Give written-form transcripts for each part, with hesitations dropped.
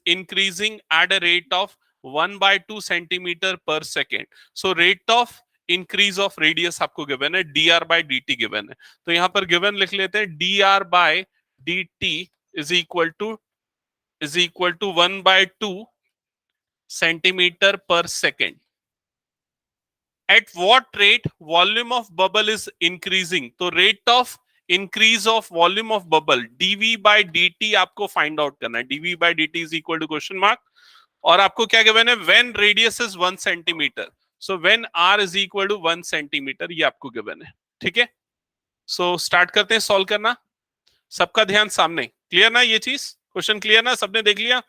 increasing at a rate of 1/2 centimeter per second. So rate of increase of radius आपको given है, dr by dt given है. तो यहाँ पर given लिख लेते हैं, dr by dt is equal to 1/2 centimeter per second. At what rate volume of bubble is increasing? तो rate of increase of volume of bubble dv by dt आपको find out करना है. dv by dt is equal to question mark. और आपको क्या given है? when radius is 1 centimeter. so when r is equal to 1 centimeter, ये आपको given है. ठीक है, सो स्टार्ट करते हैं सॉल्व करना. सबका ध्यान सामने, क्लियर ना ये चीज? क्वेश्चन क्लियर ना? सबने देख लिया?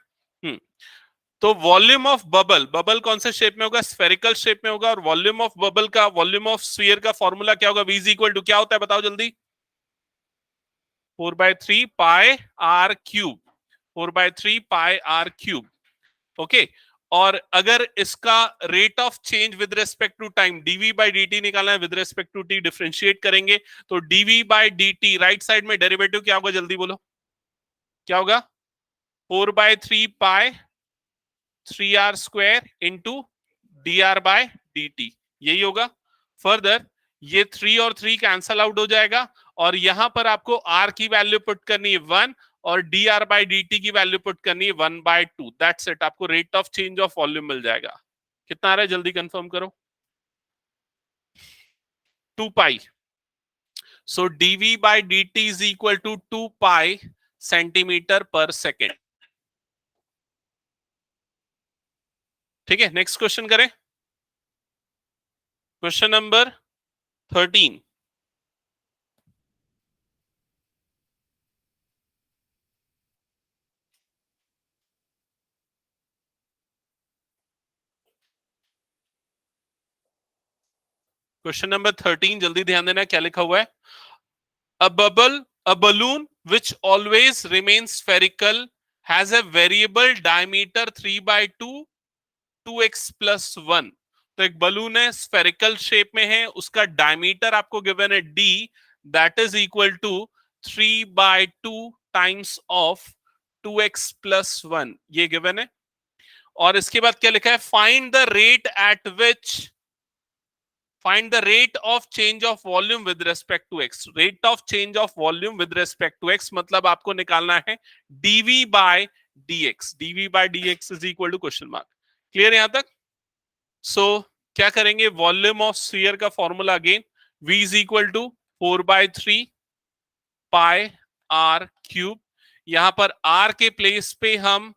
तो वॉल्यूम ऑफ बबल, बबल कौन से शेप में होगा? स्फेरिकल शेप में होगा. और वॉल्यूम ऑफ बबल का, वॉल्यूम ऑफ स्फीयर का फॉर्मूला क्या होगा? v इज इक्वल टू क्या होता है बताओ जल्दी? 4/3 pi R cube. 4/3 pi R cube. Okay, और अगर इसका rate of change with respect to time dv by dt निकालना है, with respect to t differentiate करेंगे, तो dv by dt right side में डेरिवेटिव क्या होगा? जल्दी बोलो क्या होगा? 4/3 pi 3r square into dr bye dt, यही होगा. फर्दर ये 3 और 3 कैंसल आउट हो जाएगा, और यहां पर आपको r की वैल्यू पुट करनी है 1 और dr बाय dt की वैल्यू पुट करनी है 1/2. That's it. आपको rate of change of volume मिल जाएगा. कितना आ रहा है जल्दी कंफर्म करो? 2 pi. So dv by dt is equal to 2 pi centimetre per second. ठीक है, नेक्स्ट क्वेश्चन करें. Question number 13. क्वेश्चन नंबर 13, जल्दी ध्यान देना क्या लिखा हुआ है. a balloon which always remains spherical has a variable diameter 3/2 2x plus 1. तो एक बलून है, स्फेरिकल शेप में है, उसका डायमीटर आपको गिवन है d, that is equal to 3/2 times of 2x plus 1, ये गिवन है. और इसके बाद क्या लिखा है? Find the rate at which, find the rate of change of volume with respect to x. rate of change of volume with respect to x मतलब आपको निकालना है dv by dx. dv by dx is equal to question mark. Clear यहां तक? सो क्या करेंगे? Volume of sphere का formula again, v is equal to 4/3 pi r cube. यहां पर r के प्लेस पे हम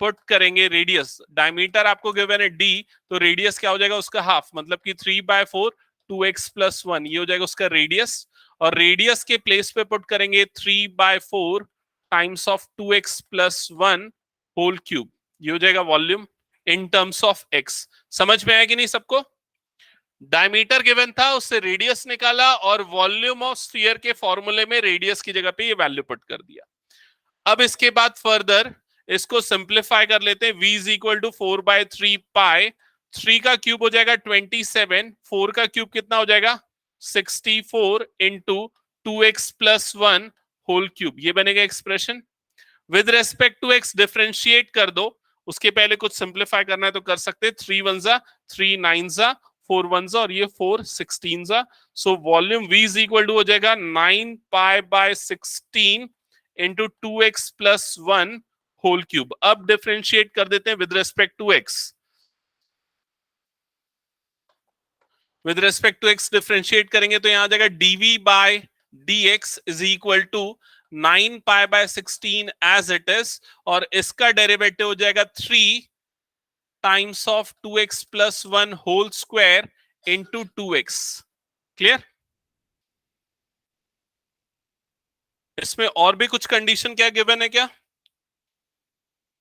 पुट करेंगे रेडियस. डायमीटर आपको गिवन है d, तो रेडियस क्या हो जाएगा? उसका हाफ, मतलब कि 3/4 2x plus 1, ये हो जाएगा उसका रेडियस. और रेडियस के प्लेस पे पुट करेंगे 3/4 times of 2x plus 1 whole cube, ये हो जाएगा volume in terms of x. समझ में आया कि नहीं सबको? डायमीटर गिवन था, उससे रेडियस निकाला, और वॉल्यूम ऑफ स्फीयर के फॉर्मूले में रेडियस की जगह पे ये वैल्यू पुट कर दिया. अब इसके बाद फर्दर इसको सिंप्लीफाई कर लेते हैं. v इज इक्वल टू 4/3 पाई, 3 का क्यूब हो जाएगा 27, 4 का क्यूब कितना हो जाएगा? 64 into 2x plus 1 whole cube, ये बनेगा expression. With respect to x differentiate कर दो, उसके पहले कुछ सिंप्लीफाई करना है तो कर सकते. 3 1 जा, 3 9 जा, 4 1 जा, और ये 4 16 जा. So volume v is equal to हो जाएगा 9 pi by 16 into 2x plus 1 whole cube. अब डिफरेंशिएट कर देते हैं with respect to x. With respect to x differentiate करेंगे तो यहां आ जाएगा dv by dx is equal to 9 pi by 16 as it is, और इसका डेरिवेटिव हो जाएगा 3 times of 2x plus 1 whole square into 2x. Clear? इसमें और भी कुछ कंडीशन क्या गिवन है क्या?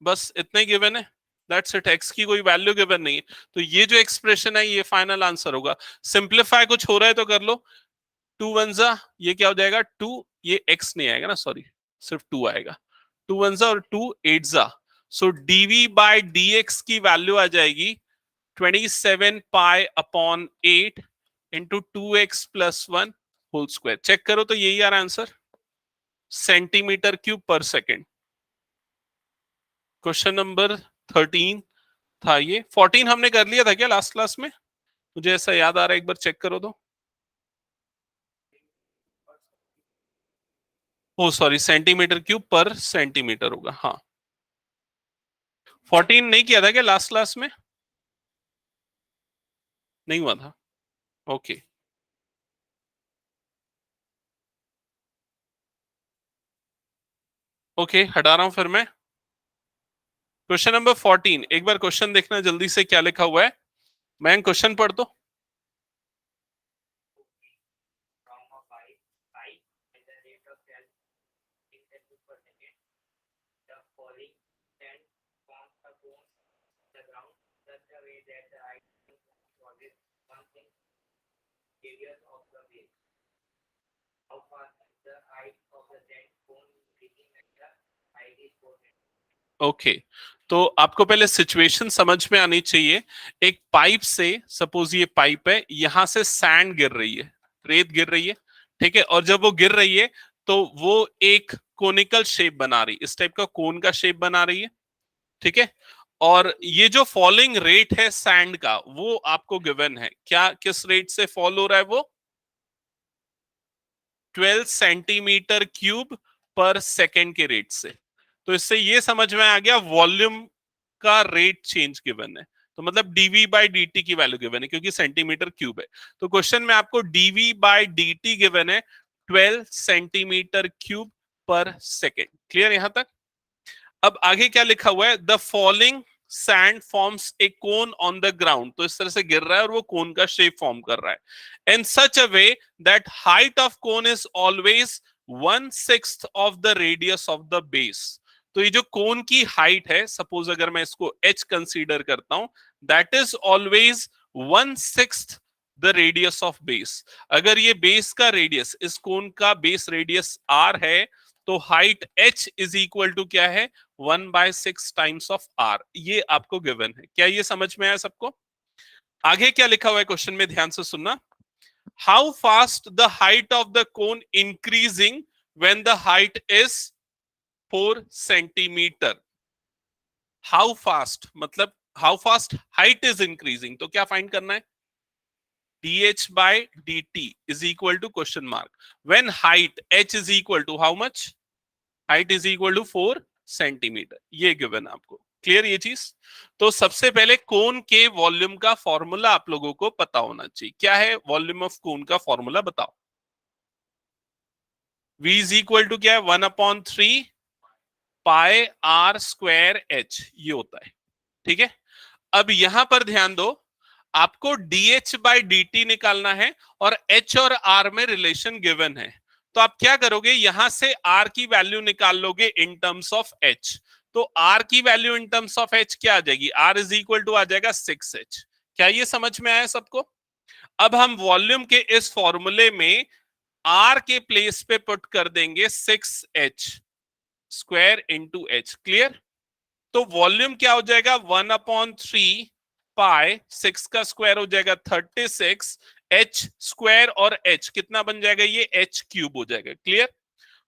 बस इतना ही गिवन है, दैट्स इट. एक्स की कोई वैल्यू गिवन नहीं है, तो ये जो एक्सप्रेशन है ये फाइनल आंसर होगा. सिंप्लीफाई कुछ हो रहा है तो कर लो. 2 1 जा, ये क्या हो जाएगा? 2, ये x नहीं आएगा ना, सॉरी, सिर्फ 2 आएगा. 2 1 जा और 2 8 जा. सो dv बाय dx की वैल्यू आ जाएगी 27 pi upon 8 into 2x plus 1 whole square. Check करो तो यही आ रहा है answer, centimetre cube per second. Question number 13 था ये। 14 हमने कर लिया था क्या लास्ट क्लास में? मुझे ऐसा याद आ रहा है, एक बार चेक करो तो। ओ सॉरी, सेंटीमीटर क्यूब पर सेंटीमीटर होगा, हाँ। 14 नहीं किया था क्या लास्ट क्लास में? नहीं हुआ था, ओके। ओके, हटा रहा हूं फिर मैं। क्वेश्चन नंबर 14, एक बार क्वेश्चन देखना जल्दी से क्या लिखा हुआ है। मैं क्वेश्चन पढ़ दो। ओके, तो आपको पहले सिचुएशन समझ में आनी चाहिए। एक पाइप से, सपोज ये पाइप है, यहां से सैंड गिर रही है, रेत गिर रही है, ठीक है। और जब वो गिर रही है तो वो एक कोनिकल शेप बना रही, इस टाइप का कोन का शेप बना रही है, ठीक है। और ये जो फॉलिंग रेट है सैंड का, वो आपको गिवन है। क्या, किस रेट से फॉल हो रहा है वो? 12 सेंटीमीटर क्यूब पर सेकेंड के रेट से। तो इससे ये समझ में आ गया वॉल्यूम का रेट चेंज गिवन है। तो मतलब डीवी बाई डी टी की वैल्यू गिवन है, क्योंकि सेंटीमीटर क्यूब है। तो क्वेश्चन में आपको dv by d t given है 12 centimetre cube per second. Clear यहां तक? अब आगे क्या लिखा हुआ है? The falling sand forms a cone on the ground. तो इस तरह से गिर रहा है और वो कोन का शेप फॉर्म कर रहा है। In such a way that height of cone is always 1/6 of the radius of the base. तो ये जो कोन की हाइट है, सपोज अगर मैं इसको h कंसीडर करता हूं, that is always 1/6 the radius of base. अगर ये बेस का रेडियस, इस कोन का बेस रेडियस r है, तो height h is equal to क्या है? 1/6 टाइम्स ऑफ r। ये आपको गिवन है। क्या ये समझ में आया सबको? आगे क्या लिखा हुआ है क्वेश्चन में, ध्यान से सुनना। How fast the height of the cone increasing when the height is 4 centimetre. How fast मतलब how fast height is increasing, तो क्या फाइंड करना है? dh by dt is equal to question mark when height h is equal to how much? Height is equal to 4 centimetre. ये given आपको। Clear ये चीज? तो सबसे पहले कोन के वॉल्यूम का फॉर्मूला आप लोगों को पता होना चाहिए। क्या है वॉल्यूम ऑफ कोन का फॉर्मूला? बताओ। v इज इक्वल टू क्या है? 1/3 पाई आर स्क्वायर एच, ये होता है, ठीक है। अब यहां पर ध्यान दो, आपको dh बाई dt निकालना है और h और r में रिलेशन गिवन है। तो आप क्या करोगे? यहां से r की वैल्यू निकाल लोगे इन टर्म्स ऑफ h। तो r की value in terms of h क्या आ जाएगी? r इज इक्वल टू आ जाएगा 6h। क्या ये समझ में आया सबको? अब हम वॉल्यूम के इस फॉर्मूले में r के प्लेस पे पुट कर देंगे 6h square into h। Clear? तो वॉल्यूम क्या हो जाएगा? 1/3 पाई 6 का स्क्वायर हो जाएगा 36, h स्क्वायर और h कितना बन जाएगा? ये h क्यूब हो जाएगा। क्लियर?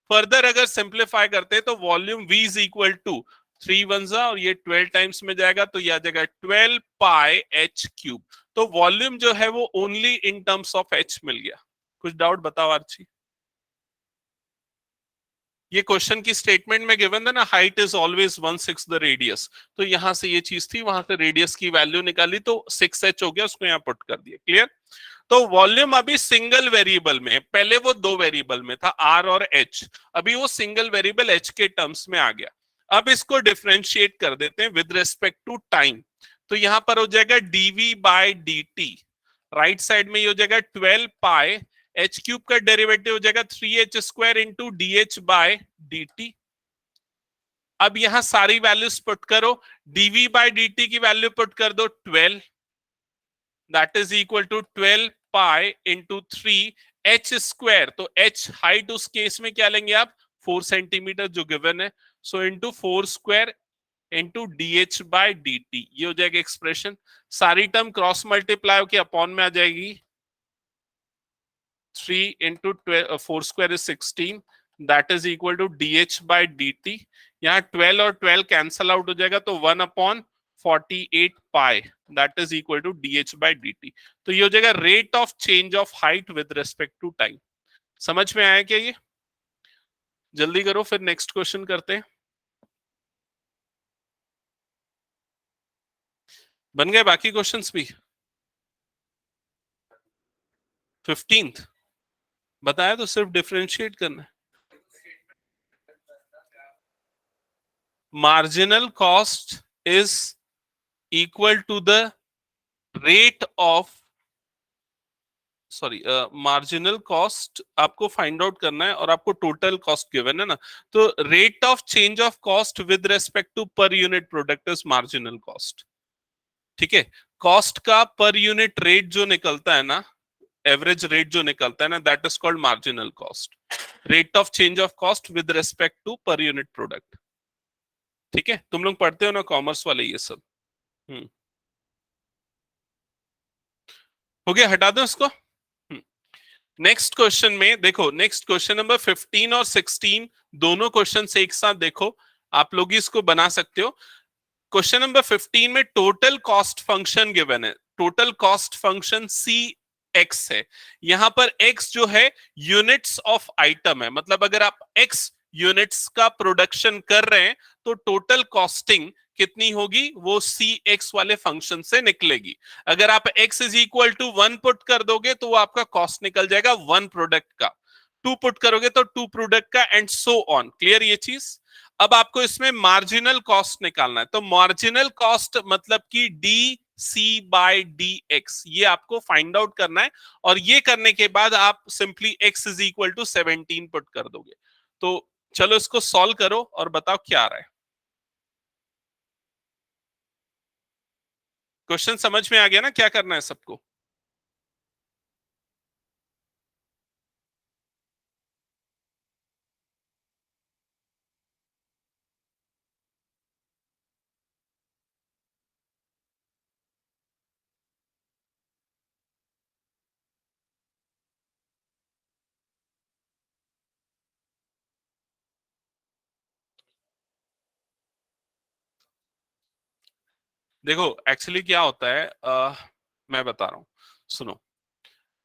फर्दर अगर सिंप्लीफाई करते हैं तो volume v is equal to 3 1 और ये 12 टाइम्स में जाएगा, तो ये आ जाएगा 12 पाई h क्यूब। तो वॉल्यूम जो है वो only in terms of h मिल गया। कुछ डाउट बताओ आर्ची? ये क्वेश्चन की स्टेटमेंट में गिवन था ना, height is always 1/6 the radius. तो यहां से ये चीज थी, वहां से रेडियस की वैल्यू निकाली तो 6h हो गया, उसको यहाँ पुट कर दिया। क्लियर? तो वॉल्यूम अभी सिंगल वेरिएबल में, पहले वो दो वेरिएबल में था r और h, अभी वो सिंगल वेरिएबल h के टर्म्स में आ गया। अब इसको डिफरेंशिएट कर देते हैं विद रिस्पेक्ट टू टाइम। तो यहां पर हो जाएगा dv by dt, right side में ये हो जाएगा 12 पाई h क्यूब का डेरिवेटिव हो जाएगा 3h square into dh by dt। अब यहां सारी वैल्यूज पुट करो, dv बाय dt की वैल्यू पुट कर दो 12, that is equal to 12 pi into 3h square. तो h हाइट उस केस में क्या लेंगे आप? 4 सेंटीमीटर जो गिवन है, so into 4 square into dh by dt। ये हो जाएगा एक्सप्रेशन। सारी टर्म क्रॉस मल्टीप्लाई होकर अपॉन में आ जाएगी। 3 into 4 square is 16, that is equal to dh by dt। यहाँ 12 और 12 कैंसल आउट हो जाएगा, तो 1/48 pi that is equal to dh/dt। तो ये हो जाएगा rate of change of height with respect to time. समझ में आया क्या ये? जल्दी करो फिर नेक्स्ट क्वेश्चन करते हैं। बन गए बाकी क्वेश्चंस भी? 15th बताया तो सिर्फ डिफरेंशिएट करना है। Marginal cost is equal to the rate of, sorry, marginal cost आपको फाइंड आउट करना है और आपको टोटल कॉस्ट गिवन है ना, तो rate of change of cost with respect to per unit product is marginal cost. ठीक है, कॉस्ट का पर यूनिट रेट जो निकलता है ना, एवरेज रेट जो निकलता है ना, that is called marginal cost. Rate of change of cost with respect to per unit product. ठीक है, तुम लोग पढ़ते हो ना कॉमर्स वाले ये सब। हो गया, हटा दो इसको। नेक्स्ट क्वेश्चन में देखो, नेक्स्ट क्वेश्चन नंबर 15 और 16 दोनों क्वेश्चन एक साथ देखो, आप लोग इसको बना सकते हो। क्वेश्चन नंबर 15 में टोटल कॉस्ट फंक्शन गिवन है, टोटल कॉस्ट फंक्शन सी एक्स है। यहां पर एक्स जो है यूनिट्स ऑफ आइटम है, मतलब अगर आप एक्स यूनिट्स का प्रोडक्शन कर रहे हैं तो टोटल कॉस्टिंग कितनी होगी वो सी एक्स वाले फंक्शन से निकलेगी। अगर आप x is equal to 1 put कर दोगे तो वो आपका कॉस्ट निकल जाएगा 1 प्रोडक्ट का, 2 पुट करोगे तो 2 प्रोडक्ट का, एंड सो ऑन। क्लियर ये चीज? अब आपको इसमें मार्जिनल कॉस्ट निकालना है, तो मार्जिनल कॉस्ट मतलब कि d c by d x, ये आपको फाइंड आउट करना है। और ये करने के बाद आप simply x is equal to 17 put कर दोगे। तो चलो इसको सॉल्व करो और बताओ क्या आ रहा है। क्वेश्चन समझ में आ गया ना क्या करना है सबको? देखो एक्चुअली क्या होता है, मैं बता रहा हूं, सुनो।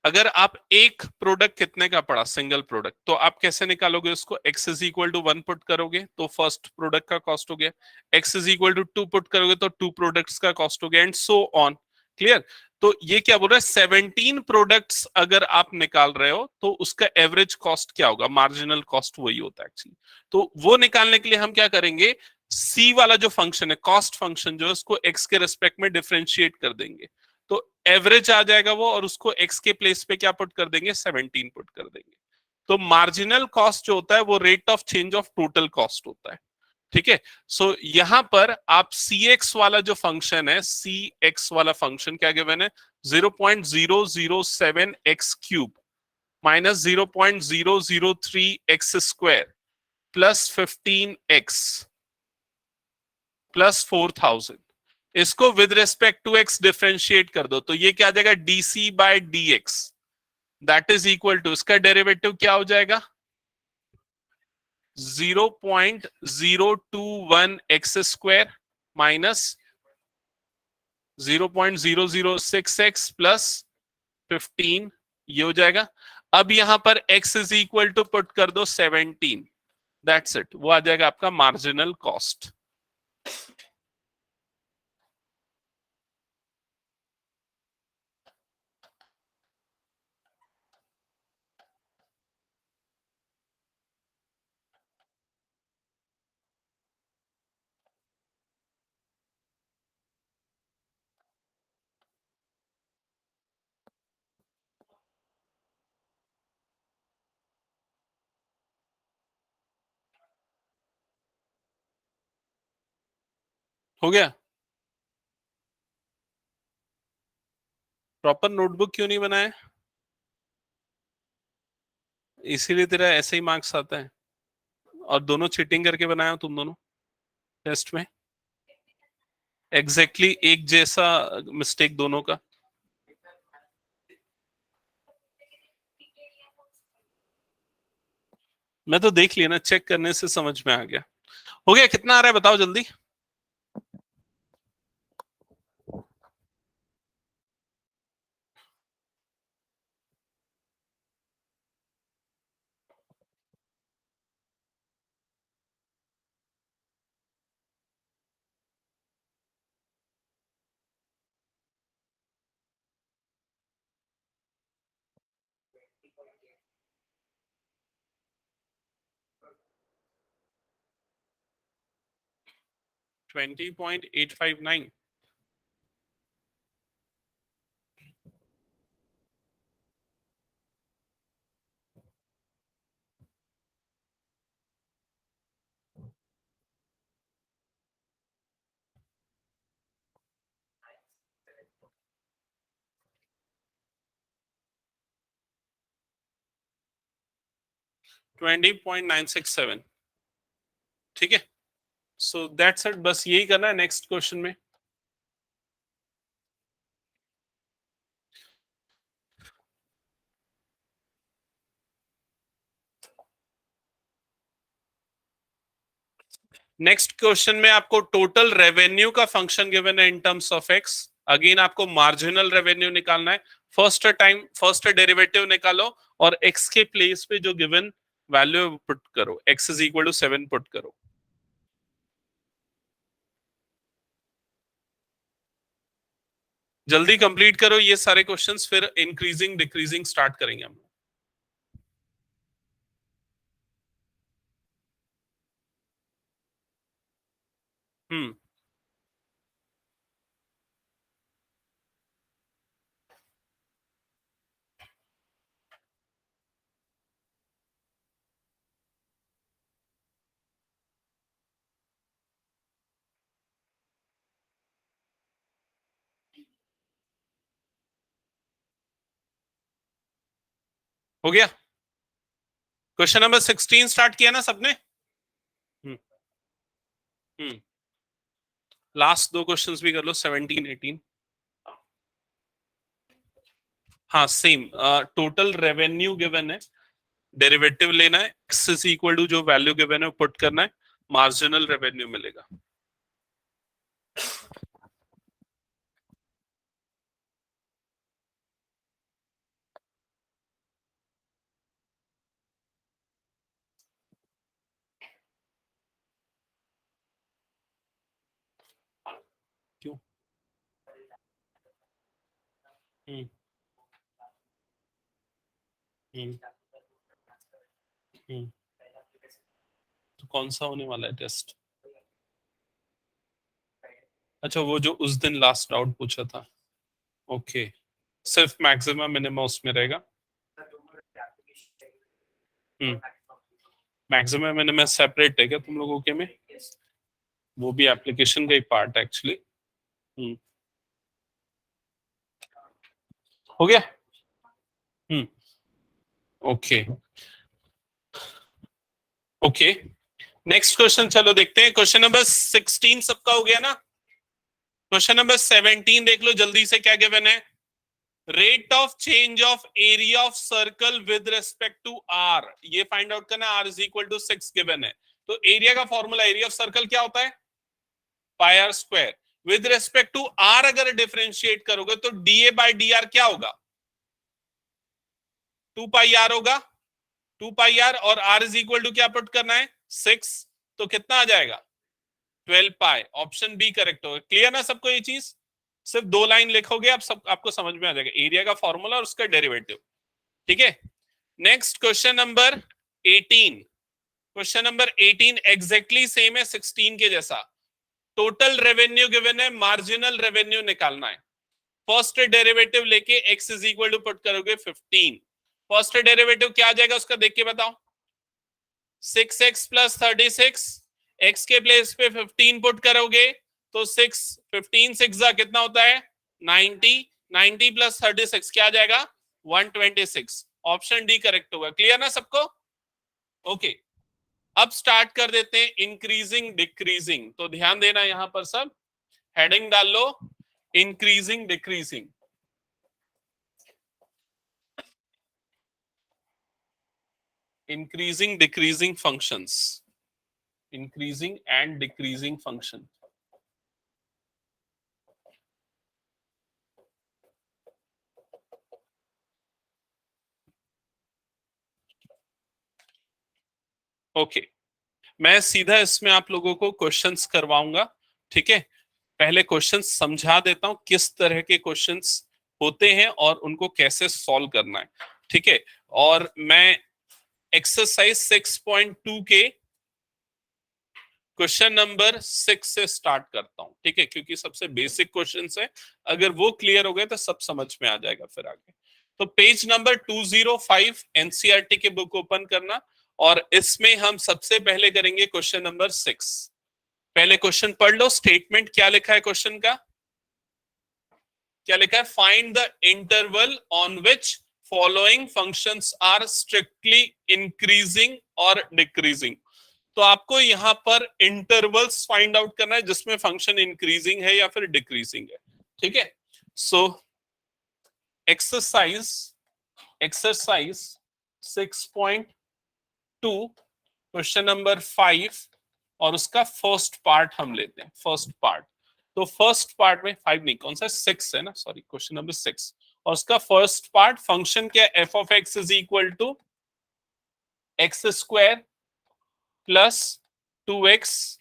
अगर आप एक प्रोडक्ट कितने का पड़ा, सिंगल प्रोडक्ट, तो आप कैसे निकालोगे उसको? x is equal to 1 put करोगे तो फर्स्ट प्रोडक्ट का कॉस्ट हो गया, x is equal to 2 put करोगे तो 2 प्रोडक्ट्स का कॉस्ट हो गया, एंड सो ऑन। क्लियर? तो ये क्या बोल रहा है, 17 प्रोडक्ट्स अगर आप निकाल रहे हो तो उसका एवरेज कॉस्ट क्या होगा? मार्जिनल कॉस्ट वही होता है एक्चुअली। तो वो निकालने के लिए हम क्या करेंगे, सी वाला जो फंक्शन है, कॉस्ट फंक्शन जो है, उसको एक्स के रेस्पेक्ट में डिफरेंशिएट कर देंगे, तो एवरेज आ जाएगा वो, और उसको एक्स के प्लेस पे क्या पुट कर देंगे, 17 पुट कर देंगे। तो मार्जिनल कॉस्ट जो होता है वो rate of change of total cost होता है। ठीक है, सो यहां पर आप सी एक्स वाला जो फंक्शन है, सी एक्स वाला फंक्शन क्या गिवन है, 0.007 x cube minus 0.003 x square plus 15x plus 4000, इसको with respect to x differentiate कर दो, तो ये क्या आ जाएगा, dc by d x, that is equal to, इसका डेरिवेटिव क्या हो जाएगा, 0.021 x square minus 0.006 x plus 15, ये हो जाएगा। अब यहां पर x is equal to put कर दो 17, दैट्स इट, वो आ जाएगा आपका मार्जिनल कॉस्ट। हो गया? प्रॉपर नोटबुक क्यों नहीं बनाया? इसीलिए तेरा ऐसे ही मार्क्स आता है। और दोनों चीटिंग करके बनाया हो तुम दोनों टेस्ट में, एग्जैक्टली एक जैसा मिस्टेक दोनों का। मैं तो देख लिया ना, चेक करने से समझ में आ गया। हो गया? कितना आ रहा है बताओ जल्दी। 20.859। 20.967। ठीक है, सो दैट्स इट, बस यही करना है नेक्स्ट क्वेश्चन में। नेक्स्ट क्वेश्चन में आपको टोटल रेवेन्यू का फंक्शन गिवन है इन टर्म्स ऑफ एक्स। अगेन आपको मार्जिनल रेवेन्यू निकालना है। फर्स्ट डेरिवेटिव निकालो और एक्स के प्लेस पे जो गिवन वैल्यू पुट करो, x is equal to 7 put करो। जल्दी कंप्लीट करो ये सारे क्वेश्चंस, फिर इंक्रीजिंग डिक्रीजिंग स्टार्ट करेंगे हम। हम्म। हो गया? क्वेश्चन नंबर 16 स्टार्ट किया ना सबने? हम्म। हम्म। लास्ट दो क्वेश्चंस भी कर लो, 17 18। हाँ सेम, टोटल रेवेन्यू गिवन है, डेरिवेटिव लेना है, एक्स इज इक्वल टू जो वैल्यू गिवन है पुट करना है, मार्जिनल रेवेन्यू मिलेगा। क्यों? हम्म। हम्म। हम्म। तो कौन सा होने वाला है टेस्ट? अच्छा, वो जो उस दिन लास्ट डाउट पूछा था। ओके, सिर्फ मैक्सिमम मिनिमम उसमें रहेगा। हम्म। मैक्सिमम मिनिमम सेपरेट है क्या तुम लोगों के में? वो भी एप्लीकेशन का ही पार्ट है एक्चुअली। हम्म। हो गया? हम्म। ओके। ओके, नेक्स्ट क्वेश्चन चलो देखते हैं। क्वेश्चन नंबर 16 सबका हो गया ना? क्वेश्चन नंबर 17 देख लो जल्दी से, क्या गिवन है? Rate of change of area of circle with respect to r, ये फाइंड आउट करना। R is equal to 6 given है, तो एरिया का फॉर्मूला, एरिया ऑफ सर्कल क्या होता है? Pi R square. With respect to R अगर डिफरेंशिएट करोगे तो डीए बाई डी आर क्या होगा? 2 पाई आर होगा। 2 पाई आर और आर इज इक्वल टू क्या पुट करना है? 6। तो कितना आ जाएगा? 12 पाई। ऑप्शन बी करेक्ट होगा। क्लियर ना सबको ये चीज? सिर्फ 2 लाइन लिखोगे आप, सब आपको समझ में आ जाएगा, एरिया का फॉर्मूला और उसका डेरिवेटिव। ठीक है, next question number 18। Question number 18 exactly same है 16 के जैसा। टोटल रेवेन्यू गिवन है, मार्जिनल रेवेन्यू निकालना है। फर्स्ट डेरिवेटिव लेके x is equal to put करोगे 15। फर्स्ट डेरिवेटिव क्या आ जाएगा उसका देख के बताओ। 6x प्लस 36, x के प्लेस पे 15 पुट करोगे तो 6 15 6 कितना होता है? 90। 90 प्लस 36 क्या आ जाएगा? 126। ऑप्शन डी करेक्ट होगा। क्लियर ना सबको? ओके, अब स्टार्ट कर देते हैं इंक्रीजिंग डिक्रीजिंग। तो ध्यान देना यहां पर सब, हेडिंग डाल लो increasing decreasing. Increasing decreasing functions. Increasing and decreasing function. Okay, मैं सीधा इसमें आप लोगों को क्वेश्चंस करवाऊंगा। ठीक है, पहले क्वेश्चंस समझा देता हूं किस तरह के क्वेश्चंस होते हैं और उनको कैसे सॉल्व करना है। ठीक है, और मैं एक्सरसाइज 6.2 के क्वेश्चन नंबर 6 से स्टार्ट करता हूं। ठीक है, क्योंकि सबसे बेसिक क्वेश्चंस है, अगर वो क्लियर हो गए तो सब समझ में आ जाएगा फिर आगे। तो पेज नंबर 205 एनसीईआरटी के बुक ओपन करना, और इसमें हम सबसे पहले करेंगे क्वेश्चन नंबर 6। पहले क्वेश्चन पढ़ लो, स्टेटमेंट क्या लिखा है क्वेश्चन का, क्या लिखा है, find the interval on which following functions are strictly increasing और डिक्रीजिंग। तो आपको यहां पर इंटरवल्स फाइंड आउट करना है जिसमें फंक्शन इंक्रीजिंग है या फिर डिक्रीजिंग है। ठीक है, सो एक्सरसाइज 6.2 क्वेश्चन नंबर 5 और उसका फर्स्ट पार्ट हम लेते हैं। फर्स्ट पार्ट, तो फर्स्ट पार्ट में 5 नहीं, कौन सा 6 है ना, सॉरी, क्वेश्चन नंबर 6, और उसका फर्स्ट पार्ट फंक्शन क्या, f of x is equal to x square plus 2x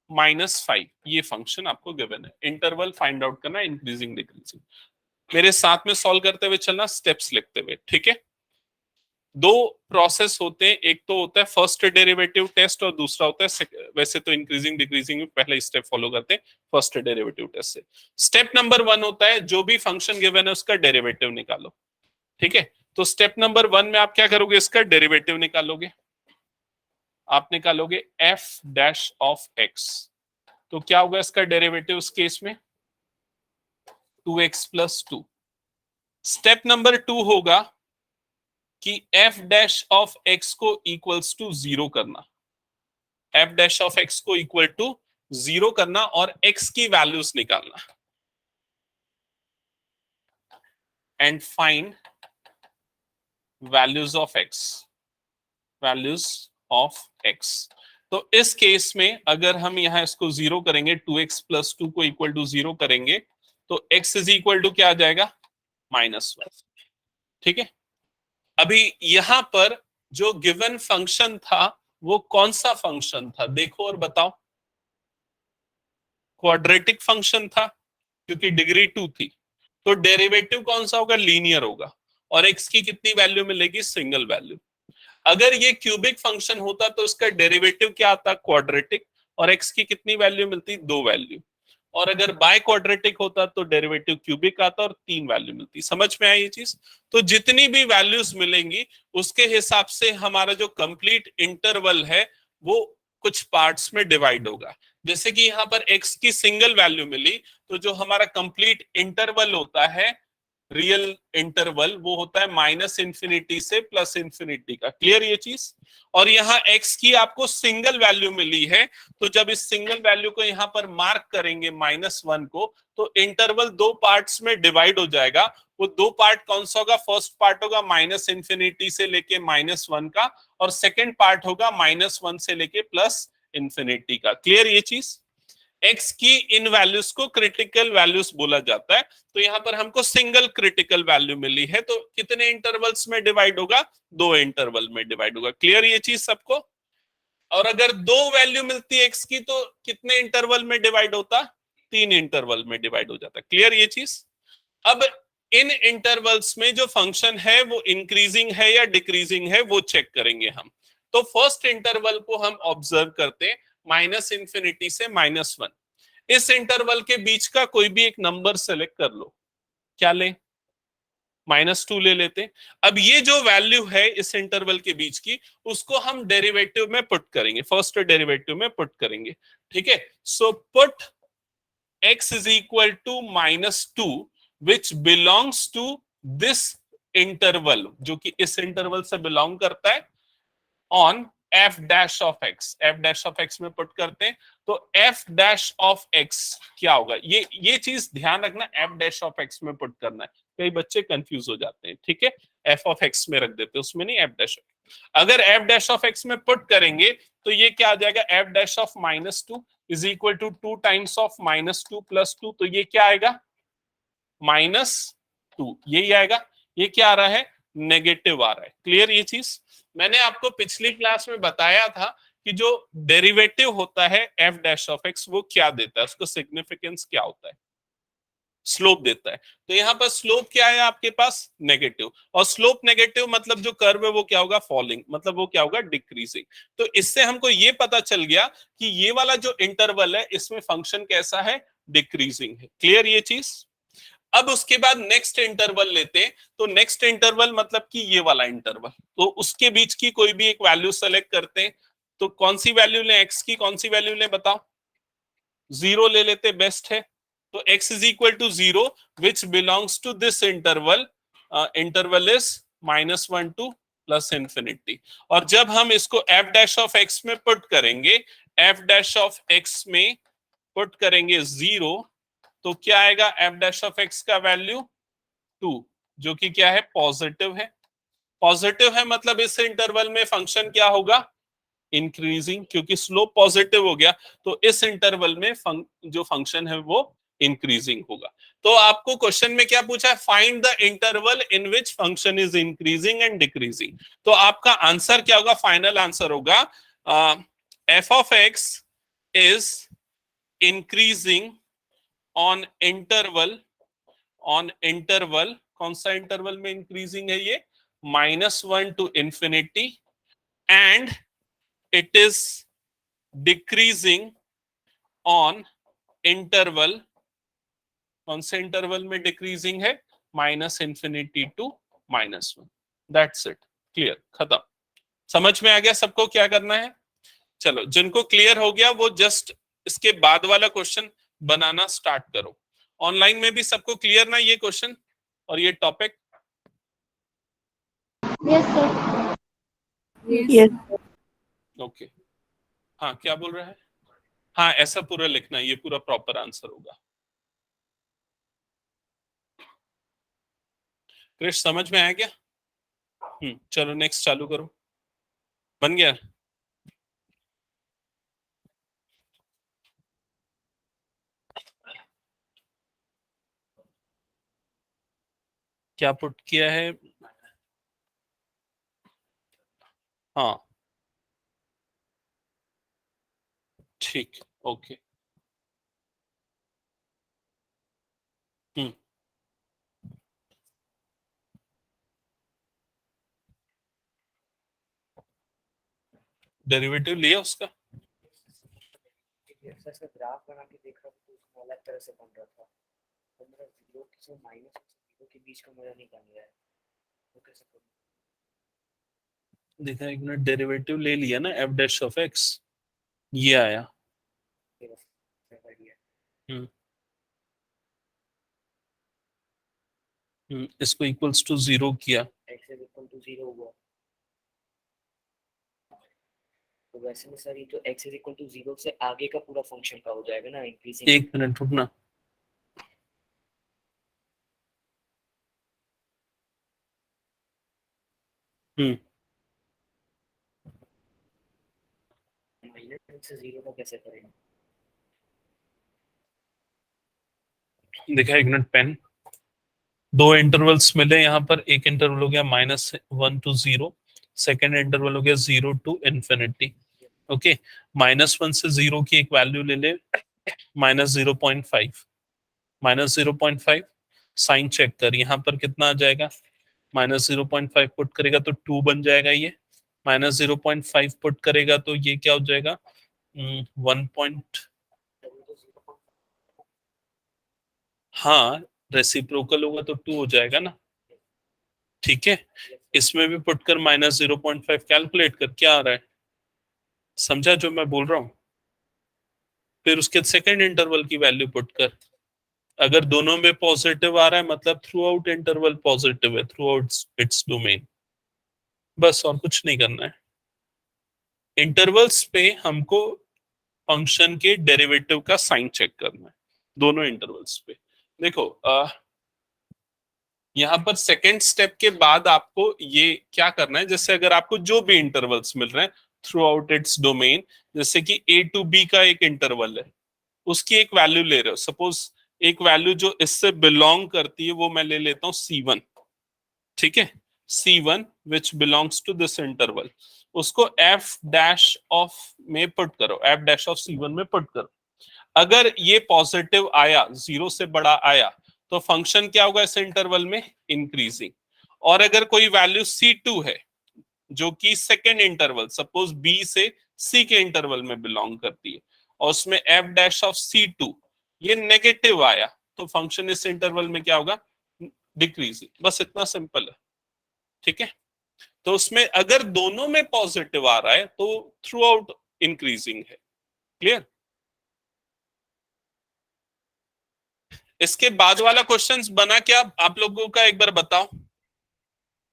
minus 5, ये फंक्शन आपको गिवन है। इंटरवल फाइंड आउट करना, इंक्रीजिंग डिक्रीजिंग। मेरे साथ में सॉल्व करते हुए चलना, स्टेप्स लिखते हुए। ठीक है, दो प्रोसेस होते हैं, एक तो होता है फर्स्ट डेरिवेटिव टेस्ट और दूसरा होता है वैसे तो इंक्रीजिंग डिक्रीजिंग में पहले स्टेप फॉलो करते हैं फर्स्ट डेरिवेटिव टेस्ट से। स्टेप नंबर 1 होता है जो भी फंक्शन गिवन है उसका डेरिवेटिव निकालो। ठीक है, तो स्टेप नंबर 1 में आप क्या करोगे, इसका डेरिवेटिव निकालोगे। आप निकालोगे एफ डैश ऑफ एक्स, तो क्या होगा इसका डेरिवेटिव उस केस में 2x प्लस 2। स्टेप नंबर 2 होगा कि एफ डैश ऑफ एक्स को इक्वल्स टू 0 करना, एफ डैश ऑफ एक्स को इक्वल टू 0 करना और एक्स की वैल्यूज निकालना, and find values of x, values of x. तो इस केस में अगर हम यहां इसको 0 करेंगे, 2x प्लस 2 को इक्वल टू 0 करेंगे, तो x इज इक्वल टू क्या आ जाएगा, -1। ठीक है, अभी यहां पर जो गिवन फंक्शन था वो कौन सा फंक्शन था, देखो और बताओ। क्वाड्रेटिक फंक्शन था क्योंकि डिग्री 2 थी, तो डेरिवेटिव कौन सा होगा, लीनियर होगा, और x की कितनी वैल्यू मिलेगी, सिंगल वैल्यू। अगर ये क्यूबिक फंक्शन होता तो उसका डेरिवेटिव क्या आता, क्वाड्रेटिक, और x की कितनी वैल्यू मिलती, 2 वैल्यू। और अगर बाय क्वाड्रेटिक होता तो डेरिवेटिव क्यूबिक आता और 3 वैल्यू मिलती। समझ में आई ये चीज। तो जितनी भी वैल्यूज मिलेंगी उसके हिसाब से हमारा जो कंप्लीट इंटरवल है वो कुछ पार्ट्स में डिवाइड होगा। जैसे कि यहाँ पर x की सिंगल वैल्यू मिली, तो जो हमारा कंप्लीट इंटरवल होता है, रियल इंटरवल, वो होता है -इंफिनिटी से +इंफिनिटी का। क्लियर ये चीज। और यहाँ x की आपको सिंगल वैल्यू मिली है, तो जब इस सिंगल वैल्यू को यहाँ पर मार्क करेंगे -1 को, तो इंटरवल 2 पार्ट्स में डिवाइड हो जाएगा। वो 2 पार्ट कौन सा होगा, फर्स्ट पार्ट होगा -इंफिनिटी से लेके -1 का, और सेकेंड पार्ट होगा -1 से लेके +इंफिनिटी का। क्लियर ये चीज। x की इन वैल्यूज को क्रिटिकल वैल्यूज बोला जाता है। तो यहाँ पर हमको सिंगल क्रिटिकल वैल्यू मिली है, तो कितने इंटरवल्स में डिवाइड होगा, 2 इंटरवल में डिवाइड होगा। क्लियर ये चीज सबको। और अगर 2 वैल्यू मिलती है x की तो कितने इंटरवल में डिवाइड होता, 3 इंटरवल में डिवाइड हो जाता। क्लियर ये चीज। अब इन इंटरवल्स में जो फंक्शन है वो इंक्रीजिंग है या डिक्रीजिंग है वो चेक करेंगे हम। तो फर्स्ट इंटरवल को हम ऑब्जर्व करते हैं -इंफिनिटी से -1। इस इंटरवल के बीच का कोई भी एक नंबर सेलेक्ट कर लो। क्या ले, -2 ले लेते। अब ये जो वैल्यू है इस इंटरवल के बीच की, उसको हम डेरिवेटिव में पुट करेंगे, फर्स्ट डेरिवेटिव में पुट करेंगे। ठीक है, so put x is equal to -2 which belongs to this interval, जो कि इस इंटरवल से बिलोंग करता है, on f dash of x। f dash of x में पुट करते हैं, तो f डैश ऑफ x क्या होगा, ये चीज ध्यान रखना, f डैश ऑफ x में पुट करना है। कई बच्चे कंफ्यूज हो जाते हैं। ठीक है, f ऑफ x में रख देते हैं, उसमें नहीं f डैश। अगर f डैश ऑफ x में पुट करेंगे तो ये क्या आ जाएगा, f dash of -2 is equal to 2 times of -2 + 2, तो ये क्या आएगा -2, यही आएगा। ये क्या आ रहा है, नेगेटिव आ रहा है। क्लियर ये चीज? मैंने आपको पिछली क्लास में बताया था कि जो डेरिवेटिव होता है एफ डैश ऑफ एक्स वो क्या देता है, उसका सिग्निफिकेंस क्या होता है, स्लोप देता है। तो यहाँ पर स्लोप क्या है आपके पास, नेगेटिव, और स्लोप नेगेटिव मतलब जो कर्व है वो क्या होगा, फॉलिंग, मतलब वो क्या होगा, डिक्रीजिंग। तो इससे हमको ये पता चल गया कि ये वाला जो इंटरवल है इसमें फंक्शन कैसा है, डिक्रीजिंग है। क्लियर ये चीज? अब उसके बाद नेक्स्ट इंटरवल लेते हैं, तो नेक्स्ट इंटरवल मतलब कि ये वाला इंटरवल, तो उसके बीच की कोई भी एक वैल्यू सेलेक्ट करते हैं। तो कौन सी वैल्यू लें, एक्स की कौन सी वैल्यू लें बताओ, 0 ले लेते, बेस्ट है। तो x is equal to 0 which belongs to this interval, interval is -1 to +∞। और जब हम इसको f डैश ऑफ x में पुट करेंगे, f डैश ऑफ x में पुट करेंगे 0, तो क्या आएगा, f डैश ऑफ x का वैल्यू 2, जो कि क्या है, पॉजिटिव है। पॉजिटिव है मतलब इस इंटरवल में फंक्शन क्या होगा, इंक्रीजिंग, क्योंकि स्लोप पॉजिटिव हो गया, तो इस इंटरवल में जो फंक्शन है वो इंक्रीजिंग होगा। तो आपको क्वेश्चन में क्या पूछा है, find the interval in which function is increasing and decreasing. तो आपका आंसर क्या होगा, फाइनल आंसर होगा f of x is increasing on interval, on interval, कौन सा इंटरवल में इंक्रीजिंग है ये, -1 to infinity, and it is decreasing on interval, कौन से इंटरवल में डिक्रीजिंग है, -∞ टू -1। दैट्स इट, क्लियर, खत्म। समझ में आ गया सबको क्या करना है? चलो, जिनको क्लियर हो गया वो जस्ट इसके बाद वाला क्वेश्चन बनाना स्टार्ट करो। ऑनलाइन में भी सबको क्लियर ना ये क्वेश्चन और ये topic? Yes sir. Yes. Okay, हाँ क्या बोल रहा है, हाँ ऐसा पूरा लिखना, ये पूरा प्रॉपर आंसर होगा। क्रिश समझ में आया क्या? चलो नेक्स्ट चालू करो, बन गया? क्या पुट किया है? हाँ ठीक, ओके। डेरिवेटिव लिया उसका? सर ग्राफ बना के देख रहा था तो उसमें अलग तरह से बन रहा था, तो मेरा 0 से -0 के बीच का मेरा नहीं बन रहा है, तो कैसे करूं? देखा, एक मिनट, डेरिवेटिव ले लिया ना एफ डैश ऑफ एक्स, ये आया। इसको इक्वल्स टू 0 किया, x इज इक्वल टू 0 हुआ, तो वैसे में सर ये तो x इज इक्वल टू 0 से आगे का पूरा फंक्शन का हो जाएगा ना, इंक्रीजिंग। एक मिनट रुकना, माइनस से 0 का कैसे करेंगे? देखा, एक मिनट, पेन, दो इंटरवल्स मिले यहाँ पर, एक इंटरवल हो गया -1 टू 0, सेकेंड इंटरवल हो गया 0 टू इंफिनिटी। ओके, -1 से 0 की एक वैल्यू ले ले, -0.5, -0.5, साइन चेक कर, यहाँ पर कितना आ जाएगा, -0.5 पुट करेगा तो 2 बन जाएगा, ये -0.5 पुट करेगा तो ये क्या हो जाएगा, 1. हाँ, रेसिप्रोकल होगा तो 2 हो जाएगा ना, ठीक है। इसमें भी पुट कर -0.5 कैलकुलेट कर, क्या आ रहा है, समझा जो मैं बोल रहा हूँ? फिर उसके सेकंड इंटरवल की वैल्यू पुट कर, अगर दोनों में पॉजिटिव आ रहा है मतलब थ्रू आउट इंटरवल पॉजिटिव है, थ्रू आउट इट्स डोमेन, बस और कुछ नहीं करना है। इंटरवल्स पे हमको फंक्शन के डेरिवेटिव का साइन चेक करना है, दोनों इंटरवल्स पे। देखो यहाँ पर सेकेंड स्टेप के बाद आपको ये क्या करना है, जैसे अगर आपको जो भी इंटरवल्स मिल रहे हैं थ्रू आउट इट्स डोमेन। जैसे कि a टू b का एक इंटरवल है, उसकी एक वैल्यू ले रहे हो, सपोज एक वैल्यू जो इससे बिलोंग करती है वो मैं ले लेता हूँ C1, ठीक है, C1 which belongs to this interval, उसको f डैश ऑफ में पुट करो, f डैश ऑफ C1 में पुट करो। अगर ये पॉजिटिव आया, 0 से बड़ा आया, तो फंक्शन क्या होगा इस इंटरवल में, इंक्रीजिंग। और अगर कोई वैल्यू C2 है जो कि सेकेंड इंटरवल, सपोज B से C के इंटरवल में बिलोंग करती है, और उसमें f डैश ऑफ C2 ये नेगेटिव आया, तो फंक्शन इस इंटरवल में क्या होगा, डिक्रीजिंग। बस इतना सिंपल है, ठीक है। तो उसमें अगर दोनों में पॉजिटिव आ रहा है तो थ्रू आउट इंक्रीजिंग है। क्लियर? इसके बाद वाला क्वेश्चंस बना क्या आप लोगों का, एक बार बताओ।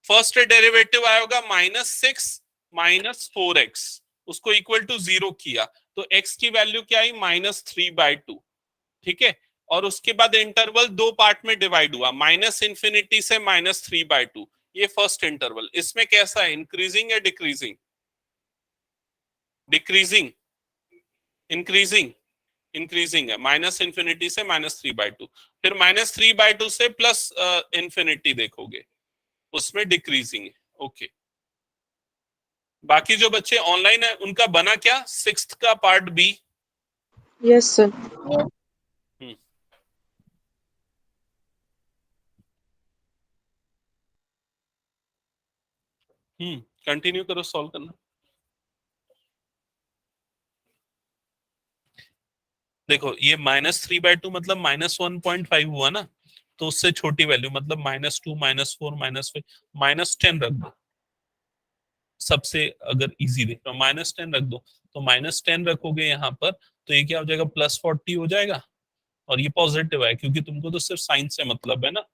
फर्स्ट डेरिवेटिव आया होगा -6 - 4x, उसको इक्वल टू 0 किया, तो x की वैल्यू क्या आई, -3/2, ठीक है। और उसके बाद इंटरवल दो पार्ट में डिवाइड हुआ, -∞ से -3/2, ये फर्स्ट इंटरवल। इसमें कैसा है, इंक्रीजिंग या डिक्रीजिंग? डिक्रीजिंग, इंक्रीजिंग, इंक्रीजिंग है, -∞ से -3/2। फिर -3/2 से +∞ देखोगे, उसमें डिक्रीजिंग है। ओके, बाकी जो बच्चे ऑनलाइन है उनका बना क्या, सिक्स्थ का part B? Yes sir. Continue करो सॉल्व करना। देखो ये -3/2 मतलब -1.5 हुआ ना, तो उससे छोटी वैल्यू मतलब -2 -4 -5 -10 रख दो। सबसे अगर इजी देख रहा हूँ -10 रख दो, तो -10 रखोगे यहाँ पर, तो ये क्या हो जाएगा, +40 हो जाएगा। और ये पॉजिटिव है क्योंकि तुमको तो सिर्फ साइन से मतलब है ना।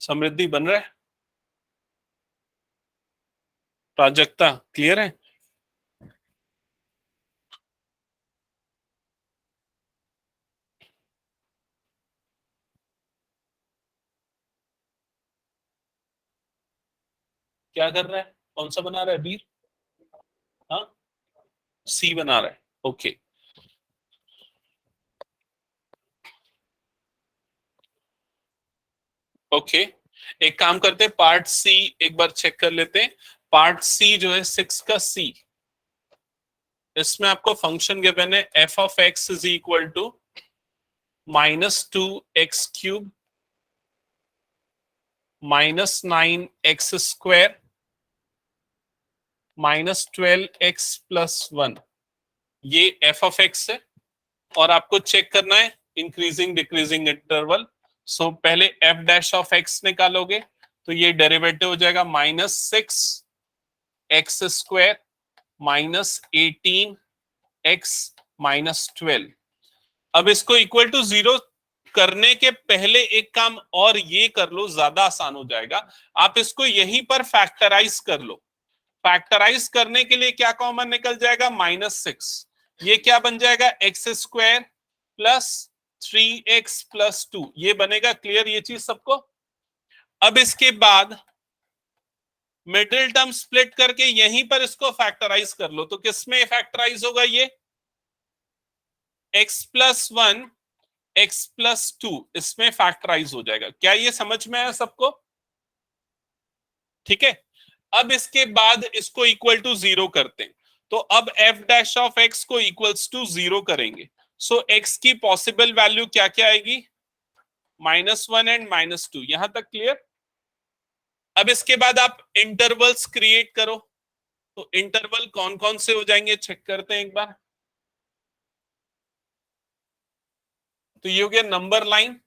समृद्धि बन रहा है, प्राजक्ता क्लियर है? क्या कर रहा है, कौन सा बना रहा है वीर? हाँ, सी बना रहा है, ओके। ओके, एक काम करते हैं, पार्ट सी एक बार चेक कर लेते हैं। पार्ट सी जो है 6 का सी, इसमें आपको फंक्शन गिवन है f(x) is equal to -2x³ -9x² -12x+1, ये f(x) है। और आपको चेक करना है इंक्रीजिंग डिक्रीजिंग इंटरवल। सो पहले f डैश ऑफ x निकालोगे, तो ये डेरिवेटिव हो जाएगा -6x² -18x -12। अब इसको इक्वल टू 0 करने के पहले एक काम और ये कर लो, ज्यादा आसान हो जाएगा। आप इसको यहीं पर फैक्टराइज कर लो। फैक्टराइज करने के लिए क्या कॉमन निकल जाएगा, -6, ये क्या बन जाएगा, x² + 3x + 2, ये बनेगा। क्लियर ये चीज सबको? अब इसके बाद मिडिल टर्म स्प्लिट करके यहीं पर इसको फैक्टराइज कर लो, तो किसमें फैक्टराइज होगा, ये x+1 x+2 इसमें फैक्टराइज हो जाएगा। क्या ये समझ में आया सबको? ठीक है। अब इसके बाद इसको इक्वल टू 0 करते हैं, तो अब f डैश ऑफ x को इक्वल्स टू 0 करेंगे। सो x की पॉसिबल वैल्यू क्या क्या आएगी, -1 एंड -2, यहां तक क्लियर? अब इसके बाद आप इंटरवल्स क्रिएट करो, तो इंटरवल कौन कौन से हो जाएंगे चेक करते हैं एक बार। तो ये हो गया नंबर लाइन,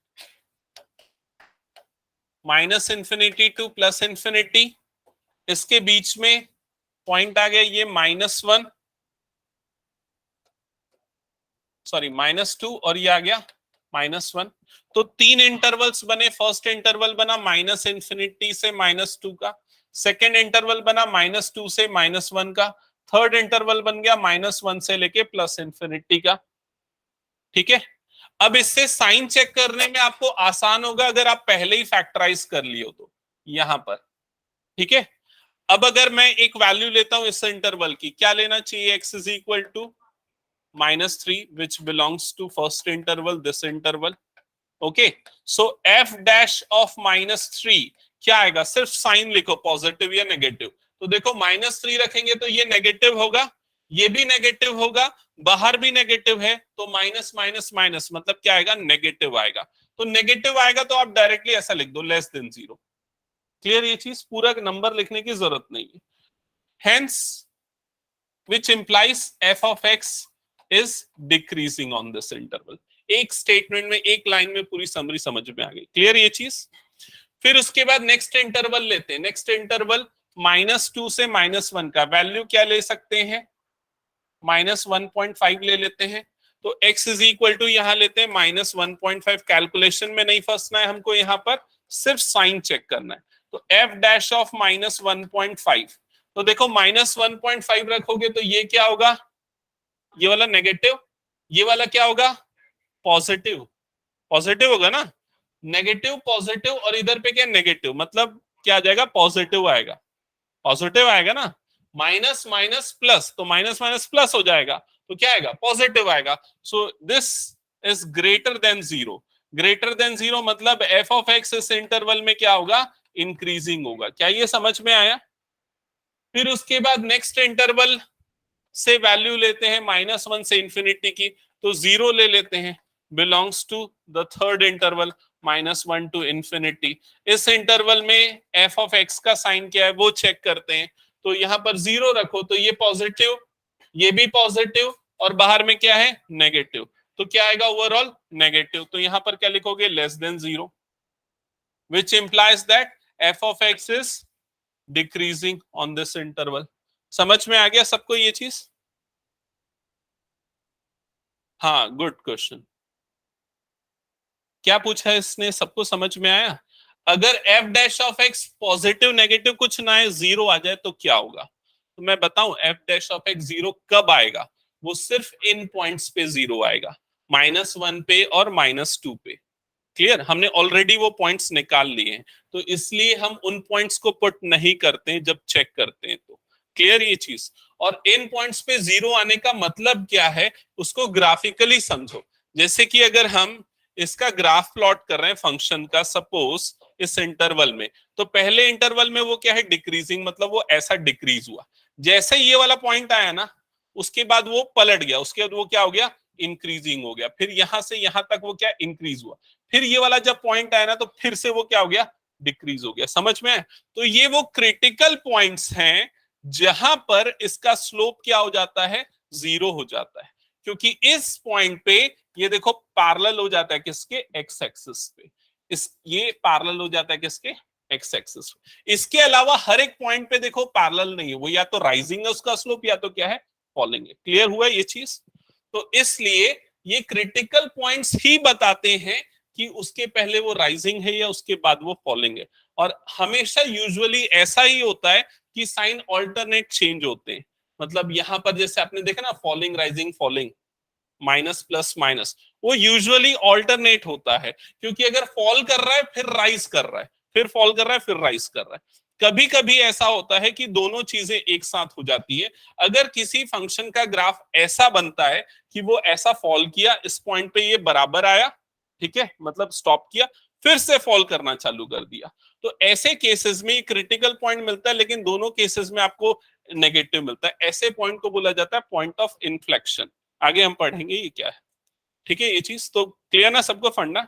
-∞ टू +∞, इसके बीच में पॉइंट आ गया ये -1, सॉरी -2, और ये आ गया -1। तो तीन इंटरवल्स बने। फर्स्ट इंटरवल बना -∞ से -2 का, सेकेंड इंटरवल बना -2 से -1 का, थर्ड इंटरवल बन गया -1 से लेके +∞ का। ठीक है। अब इससे साइन चेक करने में आपको आसान होगा अगर आप पहले ही फैक्टराइज कर लिए हो तो, यहां पर। ठीक है। अब अगर मैं एक वैल्यू लेता हूं इस इंटरवल की, क्या लेना चाहिए? x is equal to -3 which belongs to first interval, this interval. Okay, so f dash of -3 क्या आएगा? सिर्फ साइन लिखो, पॉजिटिव या नेगेटिव। तो देखो -3 रखेंगे तो ये नेगेटिव होगा, ये भी नेगेटिव होगा, बाहर भी नेगेटिव है, तो माइनस माइनस माइनस मतलब क्या आएगा? नेगेटिव आएगा। तो नेगेटिव आएगा तो आप डायरेक्टली ऐसा लिख दो, लेस देन 0। क्लियर? ये चीज, पूरा नंबर लिखने की जरूरत नहीं है। Hence which implies f of x is decreasing on this interval। एक स्टेटमेंट में, एक लाइन में पूरी समरी समझ में आ गई। क्लियर ये चीज? फिर उसके बाद नेक्स्ट इंटरवल लेते हैं। नेक्स्ट इंटरवल -2 से -1 का वैल्यू क्या ले सकते हैं? -1.5 ले लेते हैं। तो x इज इक्वल टू यहां लेते हैं -1.5। कैलकुलेशन में नहीं फंसना है हमको, यहां पर सिर्फ साइन चेक करना है। तो f डैश ऑफ -1.5, तो देखो -1.5 रखोगे तो ये क्या होगा? ये वाला नेगेटिव, ये वाला क्या होगा? पॉजिटिव। पॉजिटिव होगा ना? नेगेटिव पॉजिटिव, और इधर पे क्या? नेगेटिव, मतलब क्या आ जाएगा? पॉजिटिव आएगा। पॉजिटिव आएगा ना? माइनस माइनस प्लस, तो माइनस माइनस प्लस हो जाएगा, तो क्या आएगा? पॉजिटिव आएगा। So this is greater than 0। Greater than 0 मतलब एफ ऑफ एक्स इस इंटरवल में क्या होगा? इंक्रीजिंग होगा। क्या ये समझ में आया? फिर उसके बाद नेक्स्ट इंटरवल से वैल्यू लेते हैं -1 से इंफिनिटी की, तो 0 ले लेते हैं, belongs to the third interval -1 to infinity. इस इंटरवल में f ऑफ x का साइन क्या है वो चेक करते हैं। तो यहां पर 0 रखो तो ये पॉजिटिव, ये भी पॉजिटिव, और बाहर में क्या है? नेगेटिव। तो क्या आएगा? Overall negative. तो यहां पर क्या लिखोगे? Less than 0, which implies that f of x is decreasing on this interval. समझ में आ गया सबको ये चीज? हाँ, गुड क्वेश्चन। क्या पूछा है इसने? सबको समझ में आया? अगर F dash of x positive negative कुछ ना है, 0 आ जाए तो क्या होगा? तो मैं बताऊं, एफ डैश ऑफ एक्स 0 कब आएगा? वो सिर्फ इन पॉइंट्स पे 0 आएगा, -1 पे और -2 पे। क्लियर? हमने ऑलरेडी वो पॉइंट्स निकाल लिए हैं, तो इसलिए हम उन पॉइंट्स को पुट नहीं करते हैं जब चेक करते हैं। तो क्लियर ये चीज? और इन पॉइंट्स पे 0 आने का मतलब क्या है, उसको ग्राफिकली समझो। जैसे कि अगर हम इसका ग्राफ प्लॉट कर रहे हैं फंक्शन का, सपोज इस इंटरवल में, तो पहले इंटरवल में वो क्या है? डिक्रीजिंग, मतलब वो ऐसा डिक्रीज हुआ। जैसे ये वाला पॉइंट आया ना, उसके बाद वो पलट गया, उसके बाद वो क्या हो गया? इंक्रीजिंग हो गया। फिर यहां से यहां तक वो क्या? इंक्रीज हुआ। फिर ये वाला जब पॉइंट आया ना, तो फिर से वो क्या हो गया? डिक्रीज हो गया। समझ में? तो ये वो क्रिटिकल पॉइंट्स हैं जहां पर इसका स्लोप क्या हो जाता है? 0 हो जाता है, क्योंकि इस पॉइंट पे ये देखो पैरेलल हो जाता है किसके? एक्स एक्सिस पे। इस ये पैरेलल हो जाता है किसके? एक्स एक्सिस पे। इसके अलावा हर एक पॉइंट पे देखो पैरेलल नहीं है, वो या तो राइजिंग है उसका स्लोप, या तो क्या है? फॉलिंग है। क्लियर हुआ ये चीज? तो इसलिए ये क्रिटिकल पॉइंट्स ही बताते हैं कि उसके पहले वो राइजिंग है या उसके बाद वो फॉलिंग है। और हमेशा यूजुअली ऐसा ही होता है कि साइन ऑल्टरनेट चेंज होते हैं। मतलब यहां पर जैसे आपने देखा ना, falling rising falling, minus plus minus, वो यूजुअली ऑल्टरनेट होता है। क्योंकि अगर फॉल कर रहा है फिर राइज कर रहा है, फिर फॉल कर रहा है फिर राइज कर रहा है। कभी कभी ऐसा होता है कि दोनों चीजें एक साथ हो जाती है। अगर किसी फंक्शन का ग्राफ ऐसा बनता है कि वो ऐसा फॉल किया, इस पॉइंट पे ये बराबर आया, ठीक है, मतलब स्टॉप किया, फिर से फॉल करना चालू कर दिया, तो ऐसे केसेस में क्रिटिकल पॉइंट मिलता है, लेकिन दोनों केसेस में आपको नेगेटिव मिलता है। ऐसे पॉइंट को बोला जाता है पॉइंट ऑफ इन्फ्लेक्शन। आगे हम पढ़ेंगे ये क्या है। ठीक है, ये चीज तो क्लियर ना सबको? फंडा?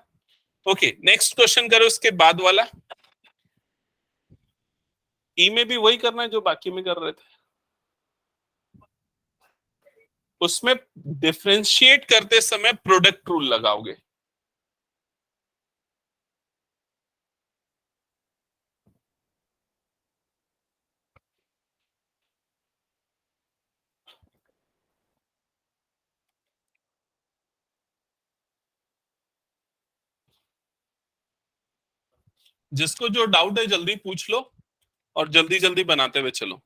ओके, नेक्स्ट क्वेश्चन करो इसके बाद वाला। ई में भी वही करना है जो बाकी में कर रहे थे। उसमें डिफरेंशिएट करते समय प्रोडक्ट रूल लगाओगे। जिसको जो डाउट है जल्दी पूछ लो, और जल्दी जल्दी बनाते हुए चलो।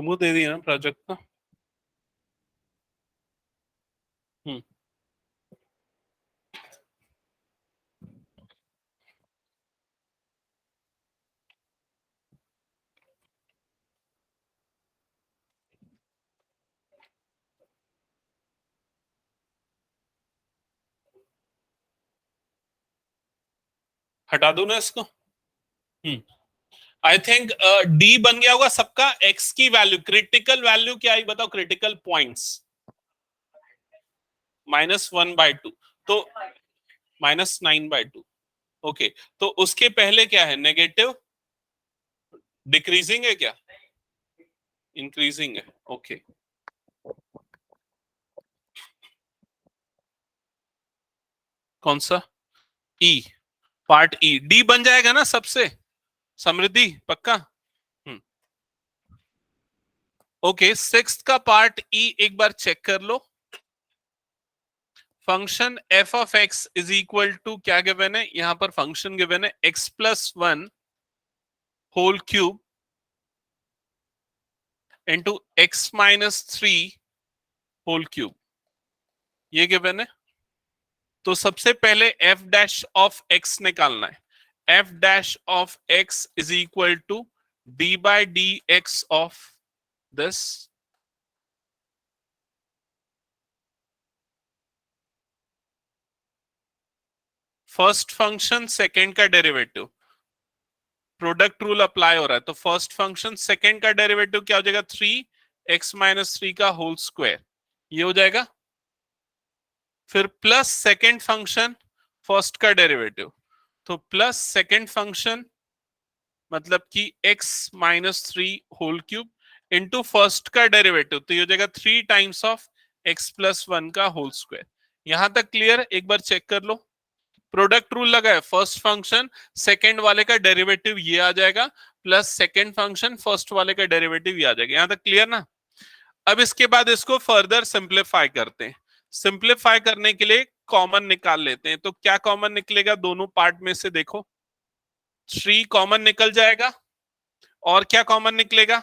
तुमको दे दिया ना प्रोजेक्ट का। हम्म। हटा दो ना इसको। आई थिंक डी बन गया होगा सबका। एक्स की वैल्यू, क्रिटिकल वैल्यू क्या आई बताओ, क्रिटिकल पॉइंट्स -1/2, तो -9/2। ओके, तो उसके पहले क्या है, नेगेटिव, डिक्रीजिंग है क्या, इंक्रीजिंग है। ओके, कौन सा, ई, पार्ट ई, डी बन जाएगा ना सबसे, समृद्धि पक्का। हम्म। ओके, सिक्स्थ का पार्ट ई एक बार चेक कर लो। Function f of x is equal to क्या गिवन है, यहां पर फंक्शन गिवन है x+1 whole cube into x-3 whole cube, ये गिवन है। तो सबसे पहले एफ डैश ऑफ एक्स निकालना है। F dash of x is equal to d/dx of this, first function second का डेरिवेटिव, प्रोडक्ट रूल अप्लाई हो रहा है, तो फर्स्ट फंक्शन सेकेंड का डेरिवेटिव क्या हो जाएगा, 3x-3 का होल स्क्वायर, ये हो जाएगा। फिर प्लस सेकेंड फंक्शन फर्स्ट का डेरिवेटिव, तो प्लस सेकेंड फंक्शन मतलब कि x-3 whole cube into first का डेरिवेटिव, तो ये हो जाएगा 3 टाइम्स ऑफ x+1 का होल स्क्वायर। यहां तक क्लियर, एक बार चेक कर लो। प्रोडक्ट रूल लगा है, फर्स्ट फंक्शन सेकेंड वाले का डेरिवेटिव ये आ जाएगा, प्लस सेकेंड फंक्शन फर्स्ट वाले का डेरिवेटिव ये आ जाएगा। यहां तक क्लियर ना। अब इसके बाद इसको फर्दर सिंप्लीफाई करते हैं। सिंप्लीफाई करने के लिए कॉमन निकाल लेते हैं, तो क्या कॉमन निकलेगा दोनों पार्ट में से, देखो 3 कॉमन निकल जाएगा, और क्या कॉमन निकलेगा,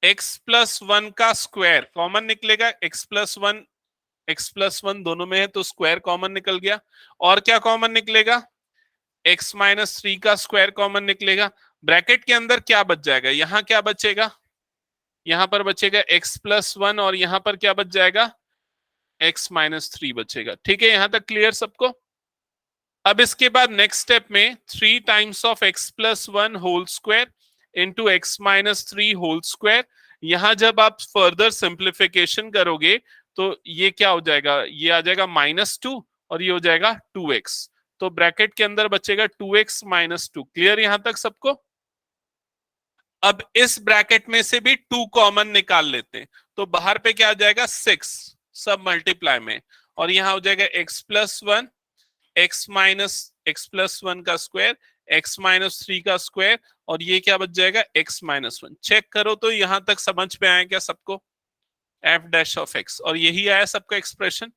x+1 का स्क्वायर कॉमन निकलेगा, x+1 दोनों में है तो स्क्वायर कॉमन निकल गया, और क्या कॉमन निकलेगा, x-3 का स्क्वायर कॉमन निकलेगा। ब्रैकेट के अंदर क्या बच जाएगा, यहां क्या बचेगा, यहां पर बचेगा x+1, और यहां पर क्या बच जाएगा, x-3 बचेगा। ठीक है, यहां तक क्लियर सबको। अब इसके बाद नेक्स्ट स्टेप में 3 times of x+1 whole square into x-3 whole square, यहां जब आप फर्दर सिंप्लीफिकेशन करोगे तो ये क्या हो जाएगा, ये आ जाएगा -2 और ये हो जाएगा 2x, तो ब्रैकेट के अंदर बचेगा 2x - 2। क्लियर यहां तक सबको। अब इस ब्रैकेट में से भी 2 कॉमन निकाल लेते हैं, तो बाहर पे क्या आ जाएगा 6 सब मल्टीप्लाई में, और यहां हो जाएगा x+1 x-1 का स्क्वायर x-3 का स्क्वायर, और ये क्या बच जाएगा x-1। चेक करो तो यहां तक समझ में आया क्या सबको, एफ डैश ऑफ एक्स, और यही आया सबका एक्सप्रेशन।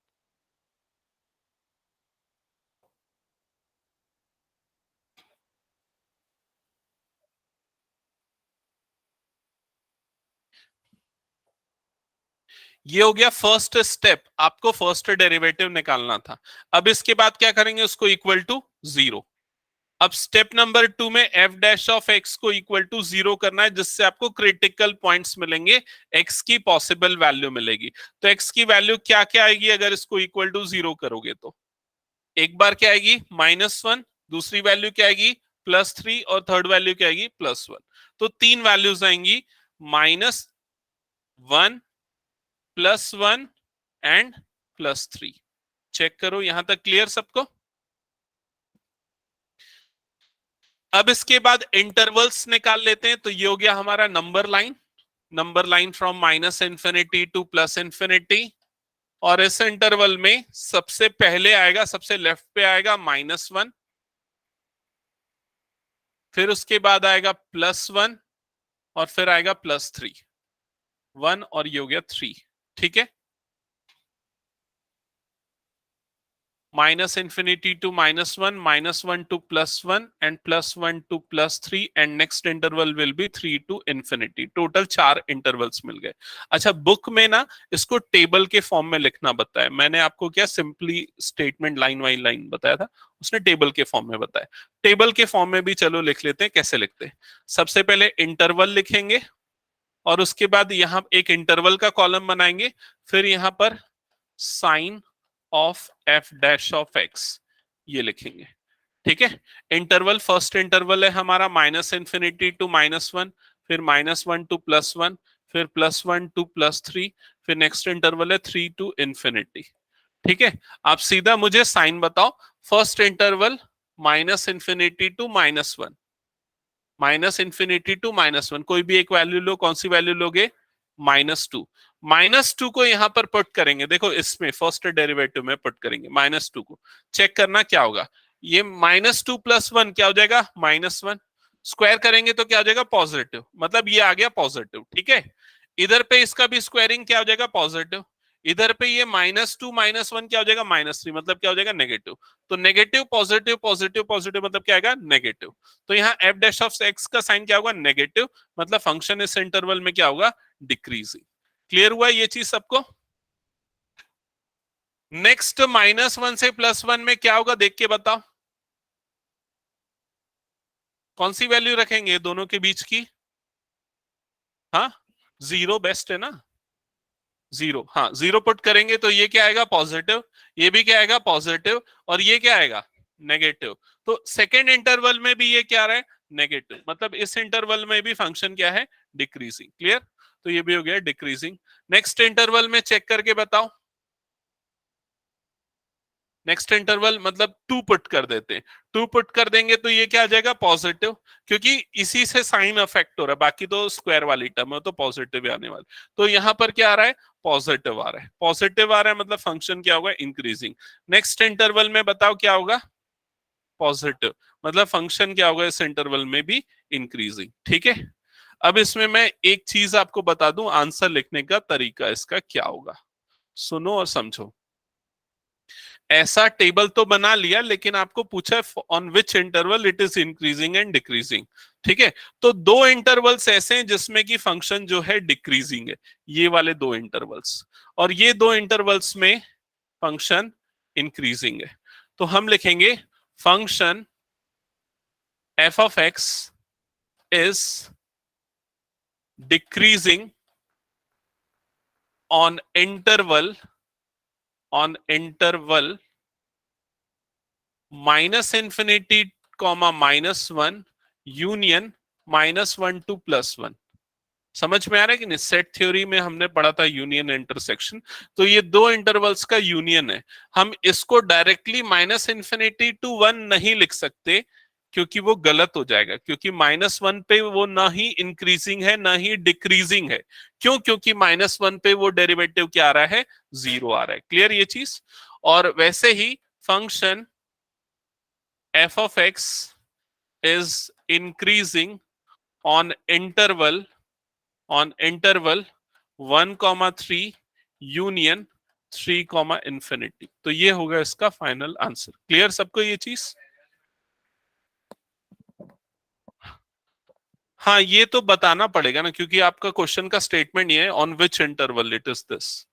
ये हो गया फर्स्ट स्टेप, आपको फर्स्ट डेरिवेटिव निकालना था। अब इसके बाद क्या करेंगे, उसको इक्वल टू 0। अब स्टेप नंबर 2 में एफ डैश ऑफ एक्स को इक्वल टू 0 करना है, जिससे आपको क्रिटिकल पॉइंट्स मिलेंगे, एक्स की पॉसिबल वैल्यू मिलेगी। तो एक्स की वैल्यू क्या क्या आएगी अगर इसको इक्वल टू 0 करोगे, तो एक बार क्या आएगी -1, दूसरी वैल्यू क्या आएगी +3, और थर्ड वैल्यू क्या आएगी +1। तो 3 वैल्यूज आएंगी, -1, +1 एंड +3। चेक करो यहां तक क्लियर सबको। अब इसके बाद इंटरवल्स निकाल लेते हैं, तो ये हो गया हमारा नंबर लाइन फ्रॉम -∞ टू +∞, और इस इंटरवल में सबसे पहले आएगा, सबसे लेफ्ट पे आएगा -1, फिर उसके बाद आएगा +1, और फिर आएगा +3, 1, और ये हो गया 3। ठीक है, minus infinity to -1, -1 to +1 and +1 to +3 and next interval will be 3 to infinity. Total 4 intervals मिल गए। अच्छा, बुक में ना इसको टेबल के फॉर्म में लिखना बताया, मैंने आपको क्या simply statement line by line बताया था, उसने टेबल के फॉर्म में बताया। टेबल के फॉर्म में भी चलो लिख लेते हैं, कैसे लिखते हैं। सबसे पहले इंटरवल लिखेंगे और उसके बाद यहां एक इंटरवल का कॉलम बनाएंगे, फिर यहां पर sign of f dash of x ये लिखेंगे। ठीक है, इंटरवल फर्स्ट इंटरवल है हमारा -∞ to -1, फिर -1 to +1, फिर +1 to +3, फिर नेक्स्ट इंटरवल है 3 to infinity। ठीक है, आप सीधा मुझे साइन बताओ। फर्स्ट इंटरवल -∞ to -1, -∞ to -1, कोई भी एक वैल्यू लो, कौन सी वैल्यू लोगे? -2। -2 को यहां पर पुट करेंगे, देखो इसमें फर्स्ट डेरिवेटिव में पुट करेंगे -2 को, चेक करना क्या होगा। ये -2 + 1 क्या हो जाएगा? -1। स्क्वायर करेंगे तो क्या हो जाएगा? पॉजिटिव, मतलब ये आ गया पॉजिटिव। ठीक है, इधर पे इसका भी स्क्वायरिंग क्या हो जाएगा? पॉजिटिव। इधर पे ये -2 -1 क्या हो जाएगा? -3, मतलब क्या हो जाएगा? नेगेटिव। तो नेगेटिव पॉजिटिव पॉजिटिव पॉजिटिव मतलब क्या आएगा? नेगेटिव। तो यहाँ एफ डैश ऑफ एक्स का साइन क्या होगा? नेगेटिव, मतलब फंक्शन इस इंटरवल में क्या होगा? डिक्रीजिंग। क्लियर हुआ ये चीज सबको? नेक्स्ट -1 से +1 में क्या होगा देख के बताओ, कौन सी वैल्यू रखेंगे दोनों के बीच की? हाँ, 0 बेस्ट है ना, 0। हाँ, 0 पुट करेंगे तो ये क्या आएगा? पॉजिटिव। ये भी क्या आएगा? पॉजिटिव। और ये क्या आएगा? नेगेटिव। तो सेकेंड इंटरवल में भी ये क्या रहा है? नेगेटिव, मतलब इस इंटरवल में भी फंक्शन क्या है? डिक्रीजिंग। क्लियर? तो ये भी हो गया डिक्रीजिंग। नेक्स्ट इंटरवल में चेक करके बताओ। नेक्स्ट इंटरवल मतलब 2 पुट कर देते हैं, 2 पुट कर देंगे तो ये क्या आ जाएगा? पॉजिटिव, क्योंकि इसी से साइन अफेक्ट हो रहा है, बाकी तो स्क्वायर वाली टर्म है तो पॉजिटिव आने वाली। तो यहां पर क्या आ रहा है? पॉजिटिव आ रहा है। पॉजिटिव आ रहा है मतलब फंक्शन क्या होगा? इंक्रीजिंग। नेक्स्ट इंटरवल में बताओ क्या होगा? पॉजिटिव, मतलब फंक्शन क्या होगा इस इंटरवल में भी? इंक्रीजिंग। ठीक है, अब इसमें मैं एक चीज आपको बता दूं, आंसर लिखने का तरीका इसका क्या होगा, सुनो और समझो। ऐसा टेबल तो बना लिया, लेकिन आपको पूछा on which interval it is increasing and decreasing. ठीक है, तो दो इंटरवल्स ऐसे हैं जिसमें कि फंक्शन जो है डिक्रीजिंग है, ये वाले दो इंटरवल्स, और ये दो इंटरवल्स में फंक्शन इंक्रीजिंग है। तो हम लिखेंगे function f of x is decreasing on interval -∞, -1 union -1 to +1। समझ में आ रहा है कि नहीं? सेट थ्योरी में हमने पढ़ा था यूनियन इंटरसेक्शन, तो ये दो इंटरवल्स का यूनियन है। हम इसको डायरेक्टली -∞ to 1 नहीं लिख सकते, क्योंकि वो गलत हो जाएगा, क्योंकि -1 पे वो ना ही इंक्रीजिंग है ना ही डिक्रीजिंग है। क्यों? क्योंकि -1 पे वो डेरिवेटिव क्या आ रहा है? 0 आ रहा है। क्लियर ये चीज? और वैसे ही function f of x is increasing on interval 1,3 union 3, infinity। तो ये होगा इसका फाइनल आंसर। क्लियर सबको ये चीज? हाँ, ये तो बताना पड़ेगा ना, क्योंकि आपका क्वेश्चन का स्टेटमेंट ये है on which interval it is this.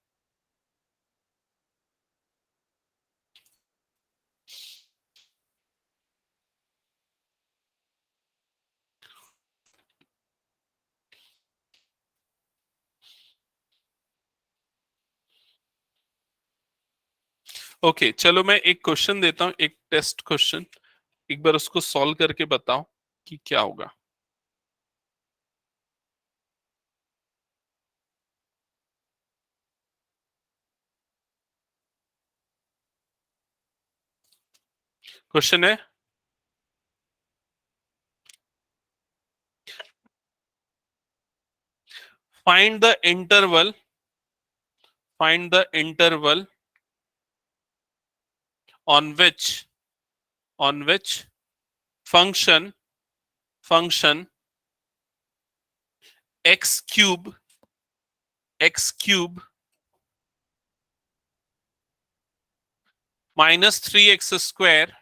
Okay, चलो मैं एक क्वेश्चन देता हूं, एक टेस्ट क्वेश्चन, एक बार उसको सॉल्व करके बताओ कि क्या होगा। क्वेश्चन है, find the interval on which function x cube -3x²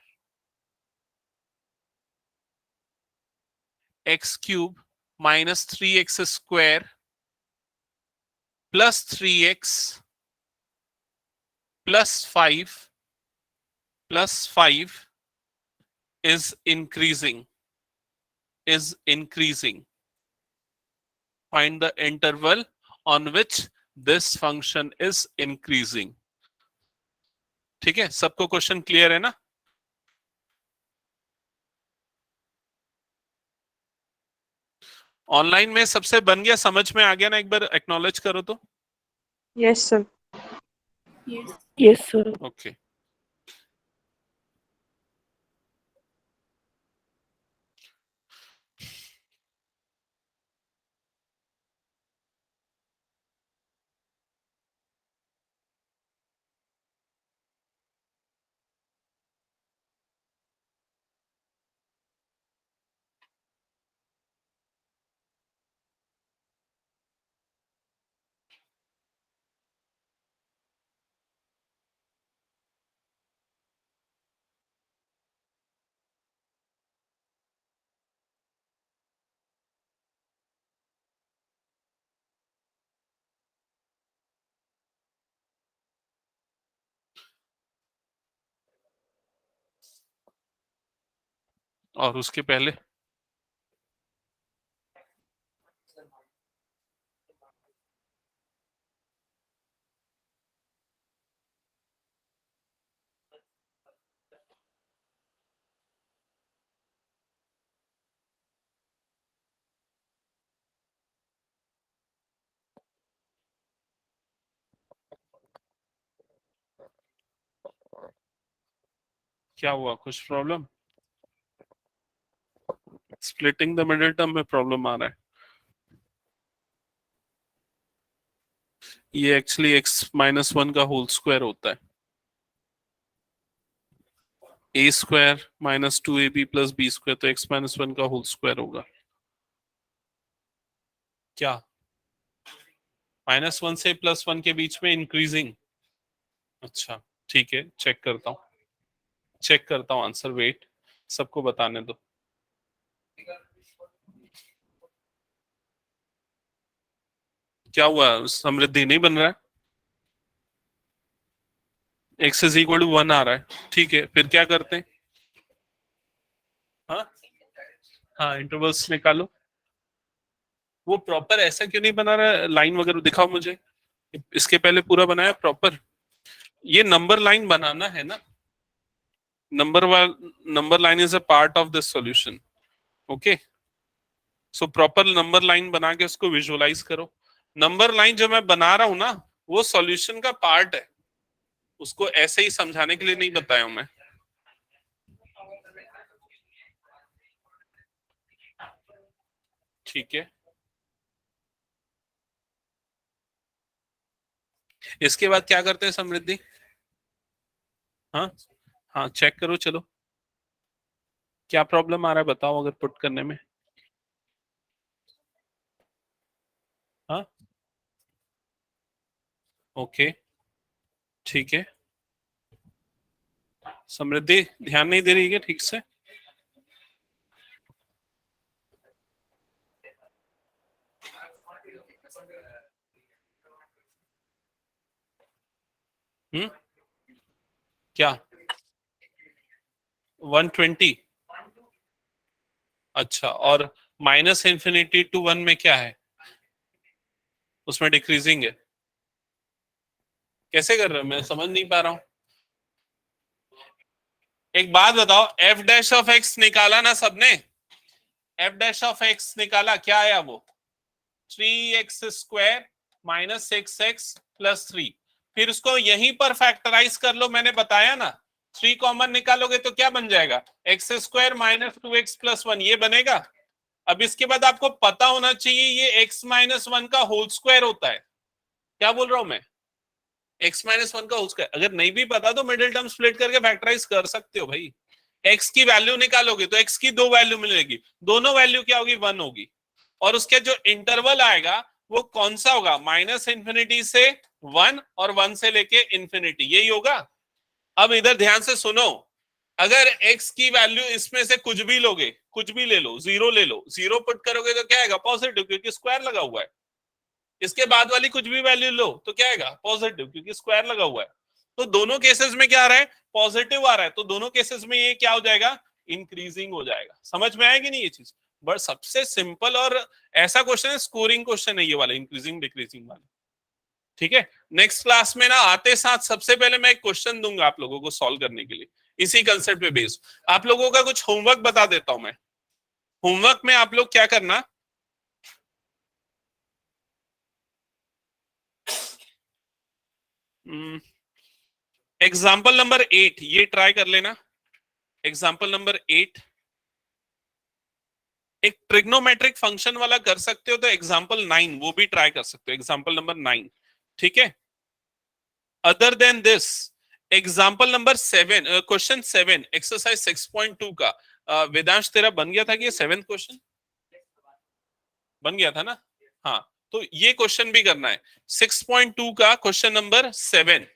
x³ -3x² + 3x + 5 + 5 is increasing. Find the interval on which this function is increasing. ठीक है, सबको क्वेश्चन क्लियर है ना? ऑनलाइन में सबसे बन गया, समझ में आ गया ना? एक बार एक्नॉलेज करो तो। Yes, sir. Yes, sir. Okay और उसके पहले क्या हुआ? कुछ problem? Splitting the middle term में प्रॉब्लम आ रहा है। ये एक्चुअली x-1 का होल स्क्वायर होता है। a² - 2ab + b² तो x-1 का होल स्क्वायर होगा। क्या -1 से +1 के बीच में इंक्रीजिंग? अच्छा ठीक है, चेक करता हूँ आंसर। वेट, सबको बताने दो। क्या हुआ? समृद्धि नहीं बन रहा है? x = 1 आ रहा है। ठीक है, फिर क्या करते हैं? हाँ हाँ, इंटरवल्स निकालो। वो प्रॉपर ऐसा क्यों नहीं बना रहा है? लाइन वगैरह दिखाओ मुझे। इसके पहले पूरा बनाया प्रॉपर। ये नंबर लाइन बनाना है ना? Number line is a part of this solution. Okay, so proper number line बना के उसको विजुअलाइज करो। नंबर लाइन जो मैं बना रहा हूं ना, वो सॉल्यूशन का पार्ट है। उसको ऐसे ही समझाने के लिए नहीं बताया हूं मैं। ठीक है, इसके बाद क्या करते हैं समृद्धि? हाँ हाँ, चेक करो। चलो, क्या प्रॉब्लम आ रहा है बताओ, अगर पुट करने में। हाँ ओके, ठीक है। समृद्धि ध्यान नहीं दे रही है ठीक से? क्या 120? अच्छा, और -∞ to 1 में क्या है? उसमें डिक्रीजिंग है। कैसे कर रहे हो? मैं समझ नहीं पा रहा हूं। एक बात बताओ, f' निकाला ना सबने? f' निकाला, क्या आया वो? 3x² - 6x + 3। फिर उसको यहीं पर फैक्टराइज कर लो, मैंने बताया ना। 3 कॉमन निकालोगे तो क्या बन जाएगा? x² - 2x + 1 ये बनेगा। अब इसके बाद आपको पता होना चाहिए ये x-1 का होल स्क्वायर होता है। क्या बोल रहा हूं मैं? x-1 का होल स्क्वायर। अगर नहीं भी पता तो मिडिल टर्म स्प्लिट करके फैक्टराइज कर सकते हो भाई। x की वैल्यू निकालोगे तो x की 2 वैल्यू मिलेगी, दोनों वैल्यू क्या होगी? 1 होगी। और उसके जो इंटरवल आएगा वो कौन सा होगा? -∞ से 1 और 1 से लेके इंफिनिटी, यही होगा। अब इधर ध्यान से सुनो, अगर x की वैल्यू इसमें से कुछ भी लोगे, कुछ भी ले लो, 0 ले लो, 0 पुट करोगे तो क्या आएगा? पॉजिटिव, क्योंकि स्क्वायर लगा हुआ है। इसके बाद वाली कुछ भी वैल्यू लो तो क्या आएगा? पॉजिटिव, क्योंकि स्क्वायर लगा हुआ है। तो दोनों केसेस में क्या आ रहा है? पॉजिटिव आ रहा है। तो दोनों केसेस में ये क्या हो जाएगा? इंक्रीजिंग हो जाएगा। समझ में आएगी नहीं ये चीज? बट सबसे सिंपल और ऐसा क्वेश्चन है, स्कोरिंग क्वेश्चन है ये वाला, इंक्रीजिंग डिक्रीजिंग वाला। ठीक है, नेक्स्ट क्लास में ना आते साथ सबसे पहले मैं एक क्वेश्चन दूंगा आप लोगों को सॉल्व करने के लिए, इसी कंसेप्ट पे बेस्ड। आप लोगों का कुछ होमवर्क बता देता हूं मैं। होमवर्क में आप लोग क्या करना, एग्जाम्पल नंबर 8 ये ट्राई कर लेना। एग्जाम्पल नंबर 8 एक ट्रिग्नोमेट्रिक फंक्शन वाला कर सकते हो, तो एग्जाम्पल 9 वो भी ट्राई कर सकते हो, एग्जाम्पल नंबर 9। ठीक है, other than this example number 7, question 7 exercise 6.2 का वेदांश तेरा बन गया था कि ये 7th क्वेश्चन बन गया था ना? हाँ, तो ये क्वेश्चन भी करना है 6.2 का क्वेश्चन नंबर 7।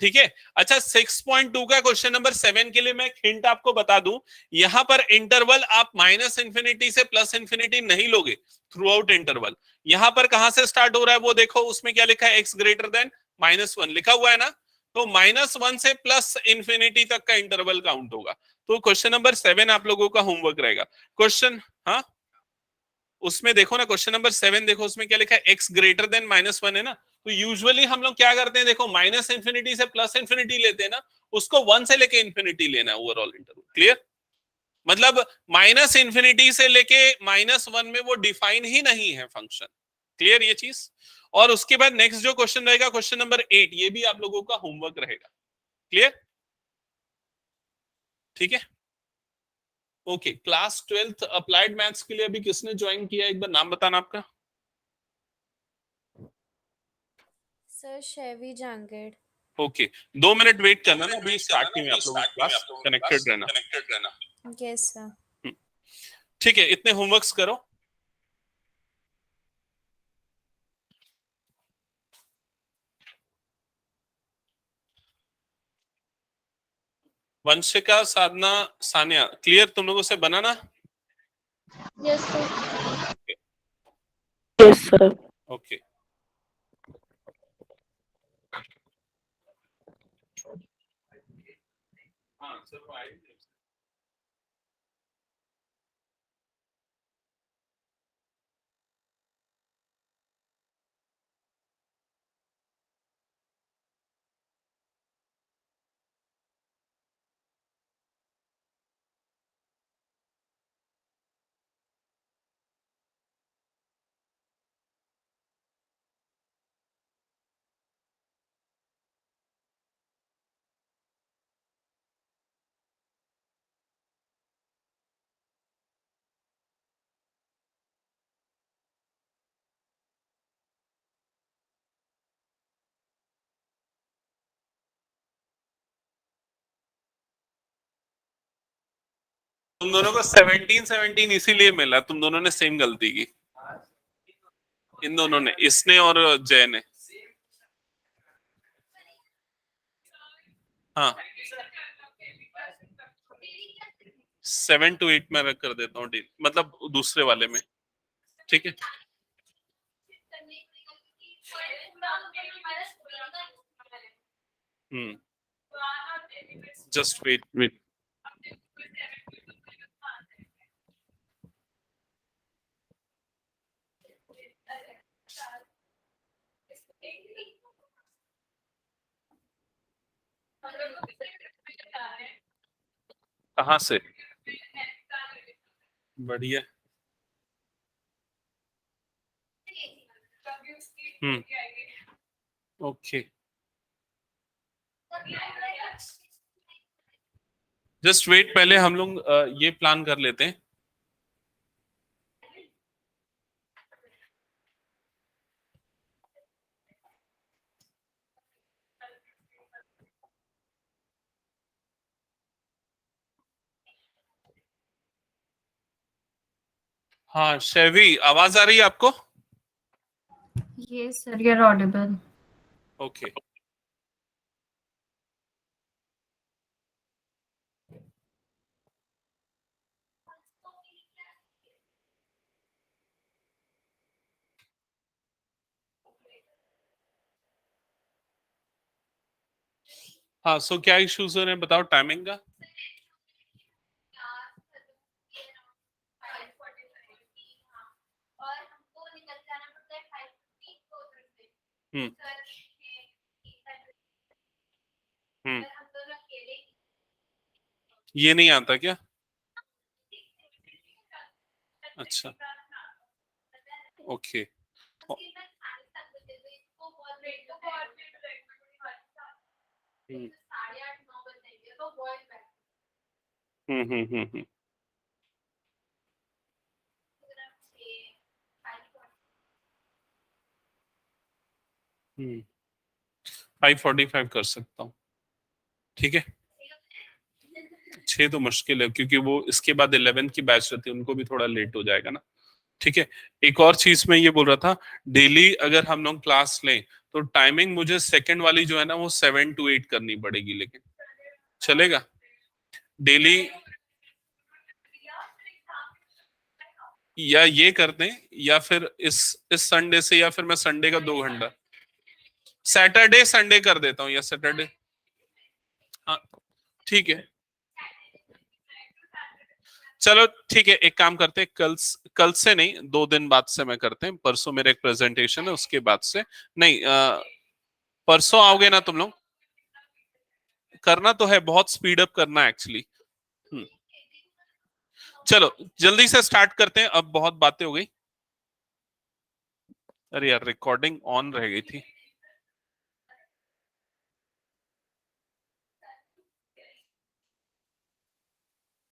ठीक है, अच्छा 6.2 का क्वेश्चन नंबर 7 के लिए मैं एक हिंट आपको बता दूं, यहां पर इंटरवल आप -इंफिनिटी से +इंफिनिटी नहीं लोगे थ्रू आउट इंटरवल। यहां पर कहां से स्टार्ट हो रहा है वो देखो, उसमें क्या लिखा है? x ग्रेटर देन -1 लिखा हुआ है ना? तो -1 से +इंफिनिटी तक का इंटरवल काउंट होगा। तो क्वेश्चन नंबर 7 आप लोगों का होमवर्क रहेगा। क्वेश्चन, हाँ उसमें देखो ना, क्वेश्चन नंबर 7 देखो, उसमें क्या लिखा है? x ग्रेटर देन -1 है ना? तो यूजुअली हम लोग क्या करते हैं, देखो -इंफिनिटी से +इंफिनिटी लेते हैं ना, उसको 1 से लेके इंफिनिटी लेना है ओवरऑल इंटरवल। क्लियर? मतलब -इंफिनिटी से लेके -1 में वो डिफाइन ही नहीं है फंक्शन। क्लियर ये चीज? और उसके बाद नेक्स्ट जो क्वेश्चन रहेगा, क्वेश्चन नंबर 8, ये भी आप लोगों का होमवर्क रहेगा। क्लियर? ठीक है, okay. Class 12th applied maths के लिए अभी किसने ज्वाइन किया, एक बार नाम बताना आपका। Sir Shevi Jangid. Okay, 2 minute wait करना ना, अभी स्टार्ट नहीं हुई आप लोगों की क्लास, कनेक्टेड रहना। Yes sir. ठीक है, इतने होमवर्क्स करो। वंशिका, साधना, सानिया, क्लियर तुम लोगों से बना ना? Yes, sir. Yes, sir. Okay, हाँ सर। तुम दोनों को 17 इसीलिए मिला, तुम दोनों ने सेम गलती की, इन दोनों ने, इसने और जय ने। हाँ 7 to 8 में कर देता हूँ डील, मतलब दूसरे वाले में। ठीक है, जस्ट वेट। कहाँ से? बढ़िया। ओके, जस्ट वेट, पहले हम लोग ये प्लान कर लेते हैं। हाँ शैवी, आवाज आ रही है आपको? Yes, sir, you're audible. Okay, हाँ, सो क्या इश्यूज हो रहे हैं बताओ टाइमिंग का। हम्म हम्म ये नहीं आता क्या? अच्छा, ओके। हम्म हम्म। 5:45 कर सकता हूँ, ठीक है। 6 तो मुश्किल है क्योंकि वो इसके बाद 11 की बैच रहती है, उनको भी थोड़ा लेट हो जाएगा ना। ठीक है। एक और चीज मैं ये बोल रहा था, डेली अगर हम लोग क्लास लें तो टाइमिंग मुझे सेकंड वाली जो है ना वो 7 to 8 करनी पड़ेगी, लेकिन चलेगा डेली? या ये कर दें, या फिर इस संडे से, या फिर मैं संडे का 2 घंटा सैटरडे संडे कर देता हूँ, या सैटरडे। हाँ ठीक है, चलो ठीक है। एक काम करते हैं, कल से नहीं, 2 दिन बाद से मैं करते हैं। परसों मेरा एक प्रेजेंटेशन है, उसके बाद से नहीं। परसों आओगे ना तुम लोग? करना तो है, बहुत स्पीड अप करना है एक्चुअली। चलो जल्दी से स्टार्ट करते हैं, अब बहुत बातें हो गई। अरे यार रिकॉर्डिंग ऑन रह गई थी।